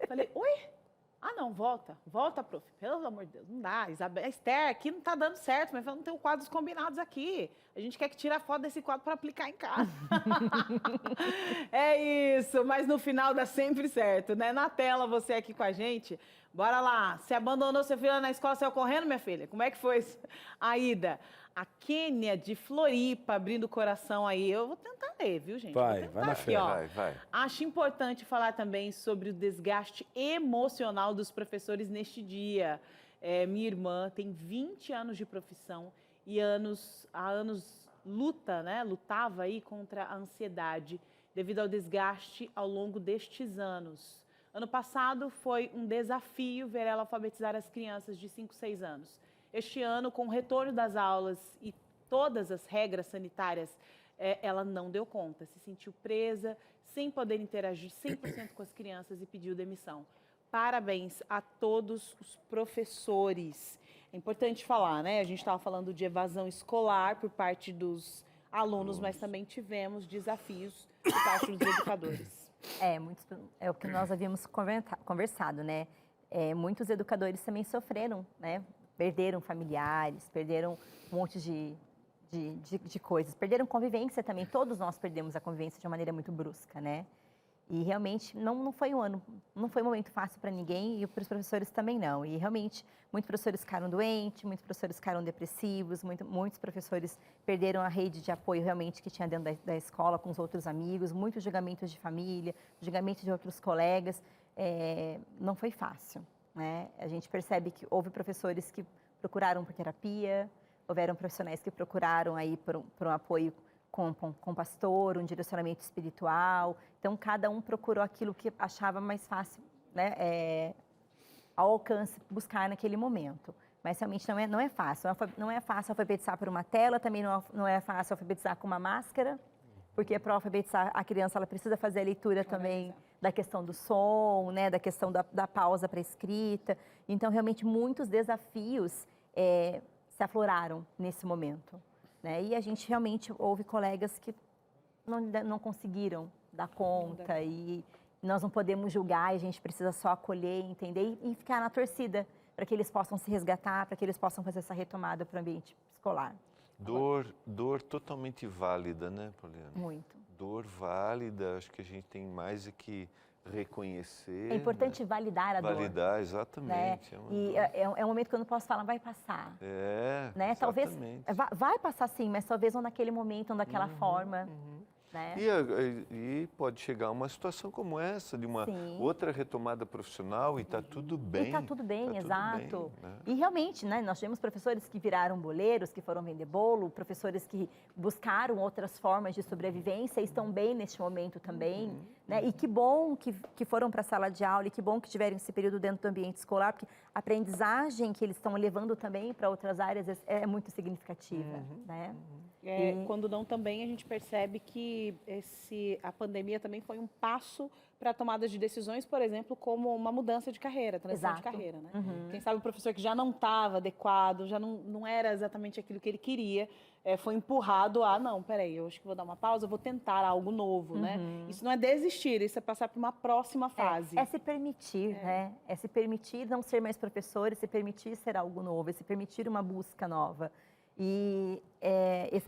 Falei, oi? Ah, não, volta, prof. Pelo amor de Deus, não dá. A Esther, aqui não tá dando certo, mas não tem o quadro dos combinados aqui. A gente quer que tire a foto desse quadro para aplicar em casa. É isso, mas no final dá sempre certo, né? Na tela, você aqui com a gente. Bora lá. Você abandonou seu filho na escola, saiu correndo, minha filha? Como é que foi a ida? A Kênia de Floripa, abrindo o coração aí. Eu vou tentar ler, viu, gente? Vai na fé. Vai. Acho importante falar também sobre o desgaste emocional dos professores neste dia. Minha irmã tem 20 anos de profissão e há anos lutava aí contra a ansiedade devido ao desgaste ao longo destes anos. Ano passado foi um desafio ver ela alfabetizar as crianças de 5, 6 anos. Este ano, com o retorno das aulas e todas as regras sanitárias, ela não deu conta, se sentiu presa, sem poder interagir 100% com as crianças e pediu demissão. Parabéns a todos os professores. É importante falar, né? A gente estava falando de evasão escolar por parte dos alunos, mas também tivemos desafios por parte dos educadores. É o que nós havíamos conversado, né? Muitos educadores também sofreram, né? Perderam familiares, perderam um monte de coisas, perderam convivência também. Todos nós perdemos a convivência de uma maneira muito brusca, né? E realmente não foi não foi um momento fácil para ninguém e para os professores também não. E realmente muitos professores ficaram doentes, muitos professores ficaram depressivos, muitos professores perderam a rede de apoio realmente que tinha dentro da escola com os outros amigos, muitos julgamentos de família, julgamentos de outros colegas. Não foi fácil, né? A gente percebe que houve professores que procuraram por terapia, houveram profissionais que procuraram aí por um apoio com pastor, um direcionamento espiritual. Então, cada um procurou aquilo que achava mais fácil, né, ao alcance, buscar naquele momento. Mas realmente não é fácil. Não é fácil alfabetizar por uma tela, também não é fácil alfabetizar com uma máscara, porque para alfabetizar a criança ela precisa fazer a leitura também da questão do som, né, da questão da pausa para a escrita. Então, realmente, muitos desafios se afloraram nesse momento. Né? E a gente realmente houve colegas que não conseguiram dar conta e nós não podemos julgar, a gente precisa só acolher, entender e ficar na torcida para que eles possam se resgatar, para que eles possam fazer essa retomada para o ambiente escolar. Dor totalmente válida, né, Poliana? Muito. Dor válida, acho que a gente tem mais que reconhecer. É importante, né? Validar a dor. Validar, exatamente. Né? É um momento que eu não posso falar, vai passar. Né? Talvez vai passar sim, mas talvez não naquele momento, não daquela forma. Né? E pode chegar uma situação como essa, de uma outra retomada profissional e está tudo bem. E está tudo bem, tá exato. Tudo bem, né? E realmente, né, nós tivemos professores que viraram boleiros, que foram vender bolo, professores que buscaram outras formas de sobrevivência e estão bem neste momento também. Né? E que bom que foram para a sala de aula e que bom que tiveram esse período dentro do ambiente escolar, porque a aprendizagem que eles estão levando também para outras áreas é muito significativa. Né? Quando não também a gente percebe que a pandemia também foi um passo para a tomada de decisões, por exemplo, como uma mudança de carreira, transição de carreira. Né? Quem sabe o professor que já não estava adequado, já não era exatamente aquilo que ele queria, foi empurrado a, não, peraí, eu acho que vou dar uma pausa, eu vou tentar algo novo. Né? Isso não é desistir, isso é passar para uma próxima fase. É se permitir, né? É se permitir não ser mais professor, é se permitir ser algo novo, é se permitir uma busca nova. E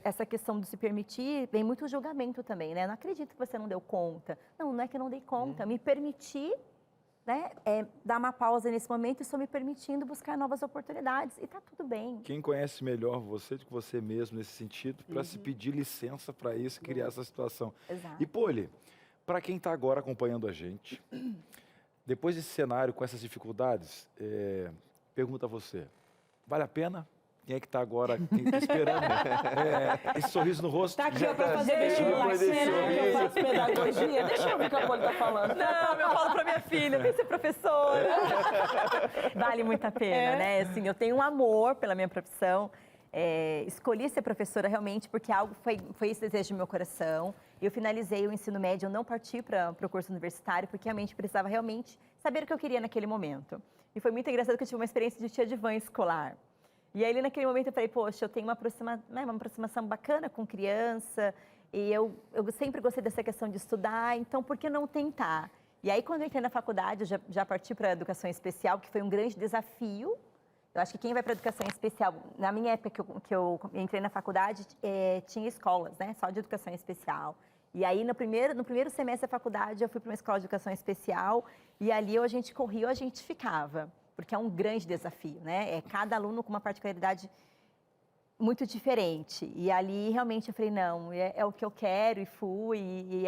essa questão de se permitir, vem muito julgamento também, né? Não acredito que você não deu conta. Não é que eu não dei conta. Me permitir, né, dar uma pausa nesse momento e estou me permitindo buscar novas oportunidades. E está tudo bem. Quem conhece melhor você do que você mesmo nesse sentido, para se pedir licença para isso, criar essa situação. Exato. E, Poli, para quem está agora acompanhando a gente, depois desse cenário, com essas dificuldades, pergunta a você, vale a pena? Quem é que está agora esperando esse sorriso no rosto? Está aqui para fazer vestibular. Será que eu faço pedagogia? Deixa eu ver o que a Poli está falando. Não, eu falo para minha filha, vem ser professora. Vale muito a pena, né? Assim, eu tenho um amor pela minha profissão. Escolhi ser professora realmente porque algo foi esse desejo do meu coração. Eu finalizei o ensino médio, eu não parti para o curso universitário porque realmente precisava saber o que eu queria naquele momento. E foi muito engraçado que eu tive uma experiência de tia de van escolar. E aí, naquele momento, eu falei, poxa, eu tenho uma aproximação bacana com criança, e eu sempre gostei dessa questão de estudar, então por que não tentar? E aí, quando eu entrei na faculdade, eu já parti para a educação especial, que foi um grande desafio. Eu acho que quem vai para a educação especial, na minha época que eu entrei na faculdade, tinha escolas, né, só de educação especial. E aí, no primeiro semestre da faculdade, eu fui para uma escola de educação especial, e ali ou a gente corria ou a gente ficava. Porque é um grande desafio, né? Cada aluno com uma particularidade muito diferente. E ali, realmente, eu falei, não, é o que eu quero, e fui.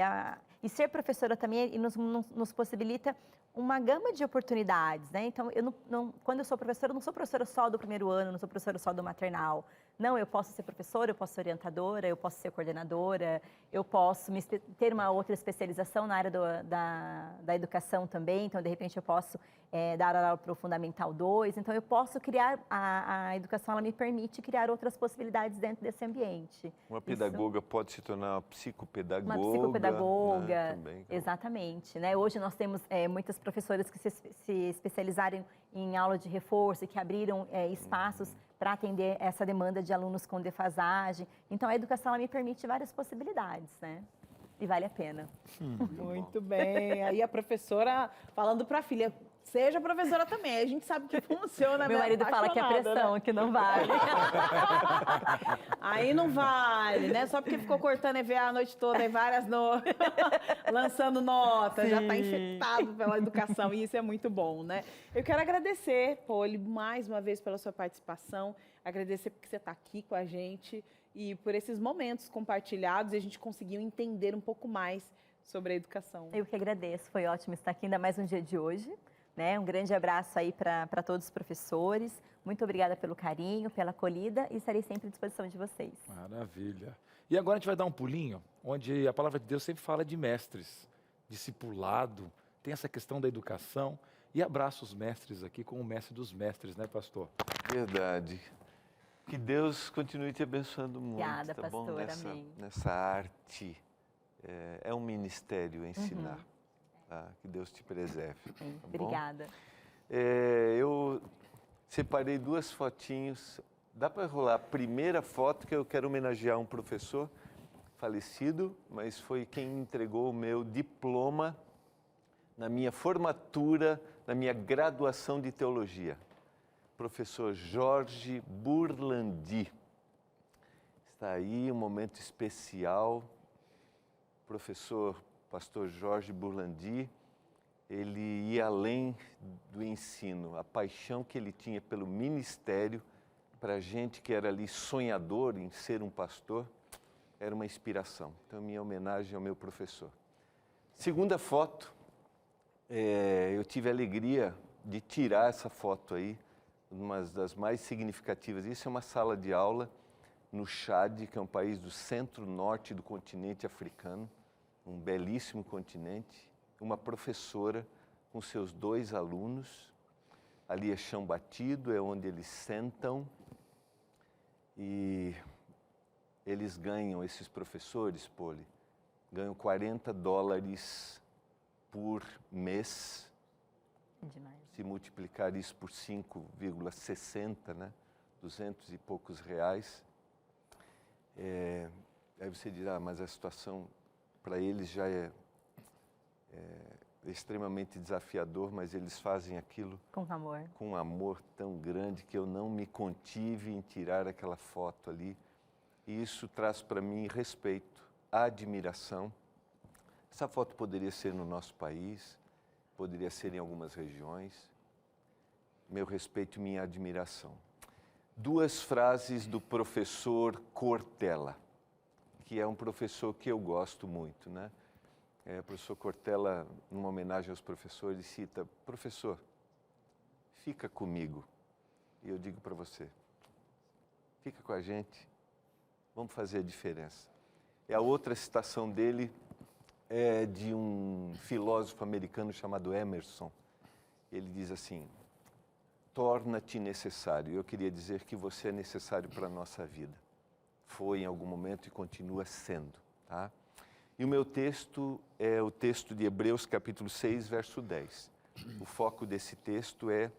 E ser professora também nos possibilita uma gama de oportunidades, né? Então, quando eu sou professora, eu não sou professora só do primeiro ano, não sou professora só do maternal. Não, eu posso ser professora, eu posso ser orientadora, eu posso ser coordenadora, eu posso ter uma outra especialização na área da educação também. Então, de repente, eu posso dar aula para o Fundamental 2. Então, eu posso criar, a educação ela me permite criar outras possibilidades dentro desse ambiente. Uma pedagoga pode se tornar uma psicopedagoga. Uma psicopedagoga, né, também. Exatamente. Né? Hoje nós temos muitas professoras que se especializaram em aula de reforço e que abriram espaços para atender essa demanda de alunos com defasagem. Então, a educação ela me permite várias possibilidades, né? E vale a pena. Muito bem. Aí a professora falando para a filha, seja professora também. A gente sabe que funciona. Meu marido fala que é pressão, né? Que não vale. Aí não vale, né? Só porque ficou cortando EVA a noite toda e várias lançando notas, já está infectado pela educação e isso é muito bom, né? Eu quero agradecer, Poli, mais uma vez pela sua participação, agradecer porque você está aqui com a gente e por esses momentos compartilhados e a gente conseguiu entender um pouco mais sobre a educação. Eu que agradeço, foi ótimo estar aqui, ainda mais um dia de hoje. Né? Um grande abraço aí para todos os professores. Muito obrigada pelo carinho, pela acolhida e estarei sempre à disposição de vocês. Maravilha. E agora a gente vai dar um pulinho, onde a palavra de Deus sempre fala de mestres, discipulado, tem essa questão da educação. E abraço os mestres aqui com o mestre dos mestres, né, pastor? Verdade. Que Deus continue te abençoando muito. Obrigada, tá pastor, bom? amém. Nessa arte. É um ministério ensinar. Tá? Que Deus te preserve. Tá Obrigada. Eu separei 2 fotinhos. Dá para rolar a primeira foto, que eu quero homenagear um professor falecido, mas foi quem me entregou o meu diploma na minha formatura, na minha graduação de teologia. Professor Jorge Burlandi. Está aí um momento especial. Professor Pastor Jorge Burlandi, ele ia além do ensino, a paixão que ele tinha pelo ministério, para a gente que era ali sonhador em ser um pastor, era uma inspiração. Então, minha homenagem ao meu professor. Segunda foto, eu tive a alegria de tirar essa foto aí, uma das mais significativas. Isso é uma sala de aula no Chad, que é um país do centro-norte do continente africano, um belíssimo continente, uma professora com seus 2 alunos, ali é chão batido, é onde eles sentam e eles ganham, esses professores, Poli, ganham $40 por mês. Demais. Se multiplicar isso por 5,60, né? 200 e poucos reais. Aí você dirá, mas a situação para eles já é extremamente desafiador, mas eles fazem aquilo com amor. Com um amor tão grande que eu não me contive em tirar aquela foto ali. E isso traz para mim respeito, admiração. Essa foto poderia ser no nosso país, poderia ser em algumas regiões. Meu respeito e minha admiração. 2 frases do professor Cortella, que é um professor que eu gosto muito, né? O professor Cortella, numa homenagem aos professores, cita: professor, fica comigo. E eu digo para você, fica com a gente, vamos fazer a diferença. E a outra citação dele é de um filósofo americano chamado Emerson. Ele diz assim: torna-te necessário. Eu queria dizer que você é necessário para a nossa vida. Foi em algum momento e continua sendo, tá? E o meu texto é o texto de Hebreus, capítulo 6, verso 10. O foco desse texto é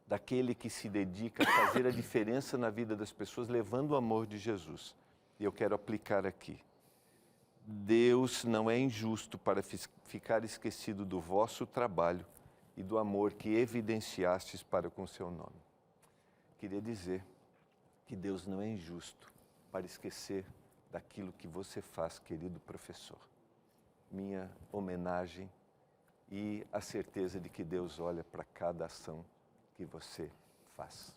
daquele que se dedica a fazer a diferença na vida das pessoas, levando o amor de Jesus. E eu quero aplicar aqui. Deus não é injusto para ficar esquecido do vosso trabalho e do amor que evidenciastes para com o seu nome. Queria dizer que Deus não é injusto para esquecer daquilo que você faz, querido professor. Minha homenagem e a certeza de que Deus olha para cada ação que você faz.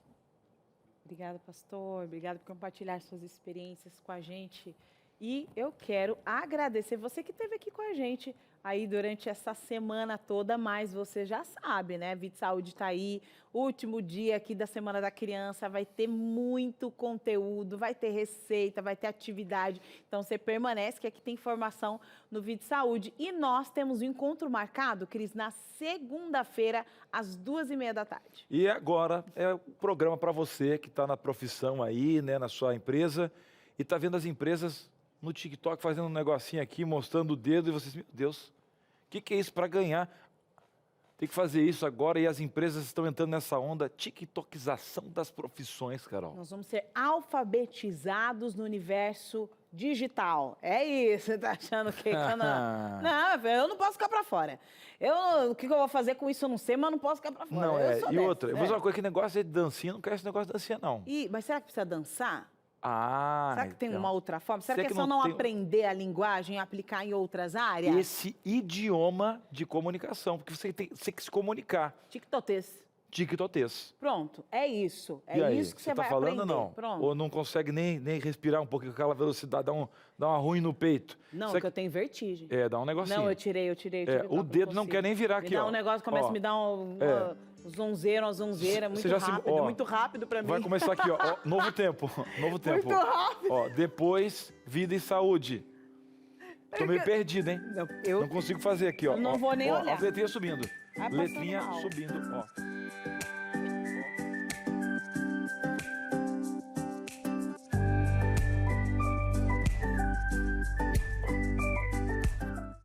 Obrigada, pastor. Obrigada por compartilhar suas experiências com a gente. E eu quero agradecer você que esteve aqui com a gente aí durante essa semana toda, mas você já sabe, né? Vida e Saúde está aí, último dia aqui da Semana da Criança, vai ter muito conteúdo, vai ter receita, vai ter atividade, então você permanece que aqui tem informação no Vida e Saúde. E nós temos um encontro marcado, Cris, na segunda-feira, às 2h30 da tarde. E agora é o programa para você que está na profissão aí, né, na sua empresa, e está vendo as empresas no TikTok fazendo um negocinho aqui, mostrando o dedo, e vocês, meu Deus, o que é isso para ganhar? Tem que fazer isso agora, e as empresas estão entrando nessa onda, tiktokização das profissões, Carol. Nós vamos ser alfabetizados no universo digital. É isso, você tá achando que eu não... Não, eu não posso ficar para fora. O que eu vou fazer com isso eu não sei, mas não posso ficar para fora. Não, eu sou e dessa, outra, eu vou dizer uma coisa, que negócio é de dancinha, não quero esse negócio de dancinha, não. Mas será que precisa dançar? Ah, Será que tem então. uma outra forma? Será que é só não aprender a linguagem e aplicar em outras áreas? Esse idioma de comunicação, porque você tem que se comunicar. TikTokês. TikTokês. Pronto, é isso. É E aí, isso que você tá vai falando aprender. não? Pronto. Ou não consegue nem respirar um pouquinho com aquela velocidade, dá uma ruim no peito. Não, Você... porque eu tenho vertigem. Dá um negocinho. Não, eu tirei. O dedo não quer nem virar aqui, me dá ó. um negócio, começa a me dar uma zonzeira, muito rápido pra mim. Vai começar aqui, ó, novo tempo. Muito rápido. Ó, depois, Vida e Saúde. Tô meio perdido, hein? Não consigo fazer aqui, ó. Eu não vou nem olhar. Ó, letrinha subindo. Vai Letrinha passando mal. subindo, ó.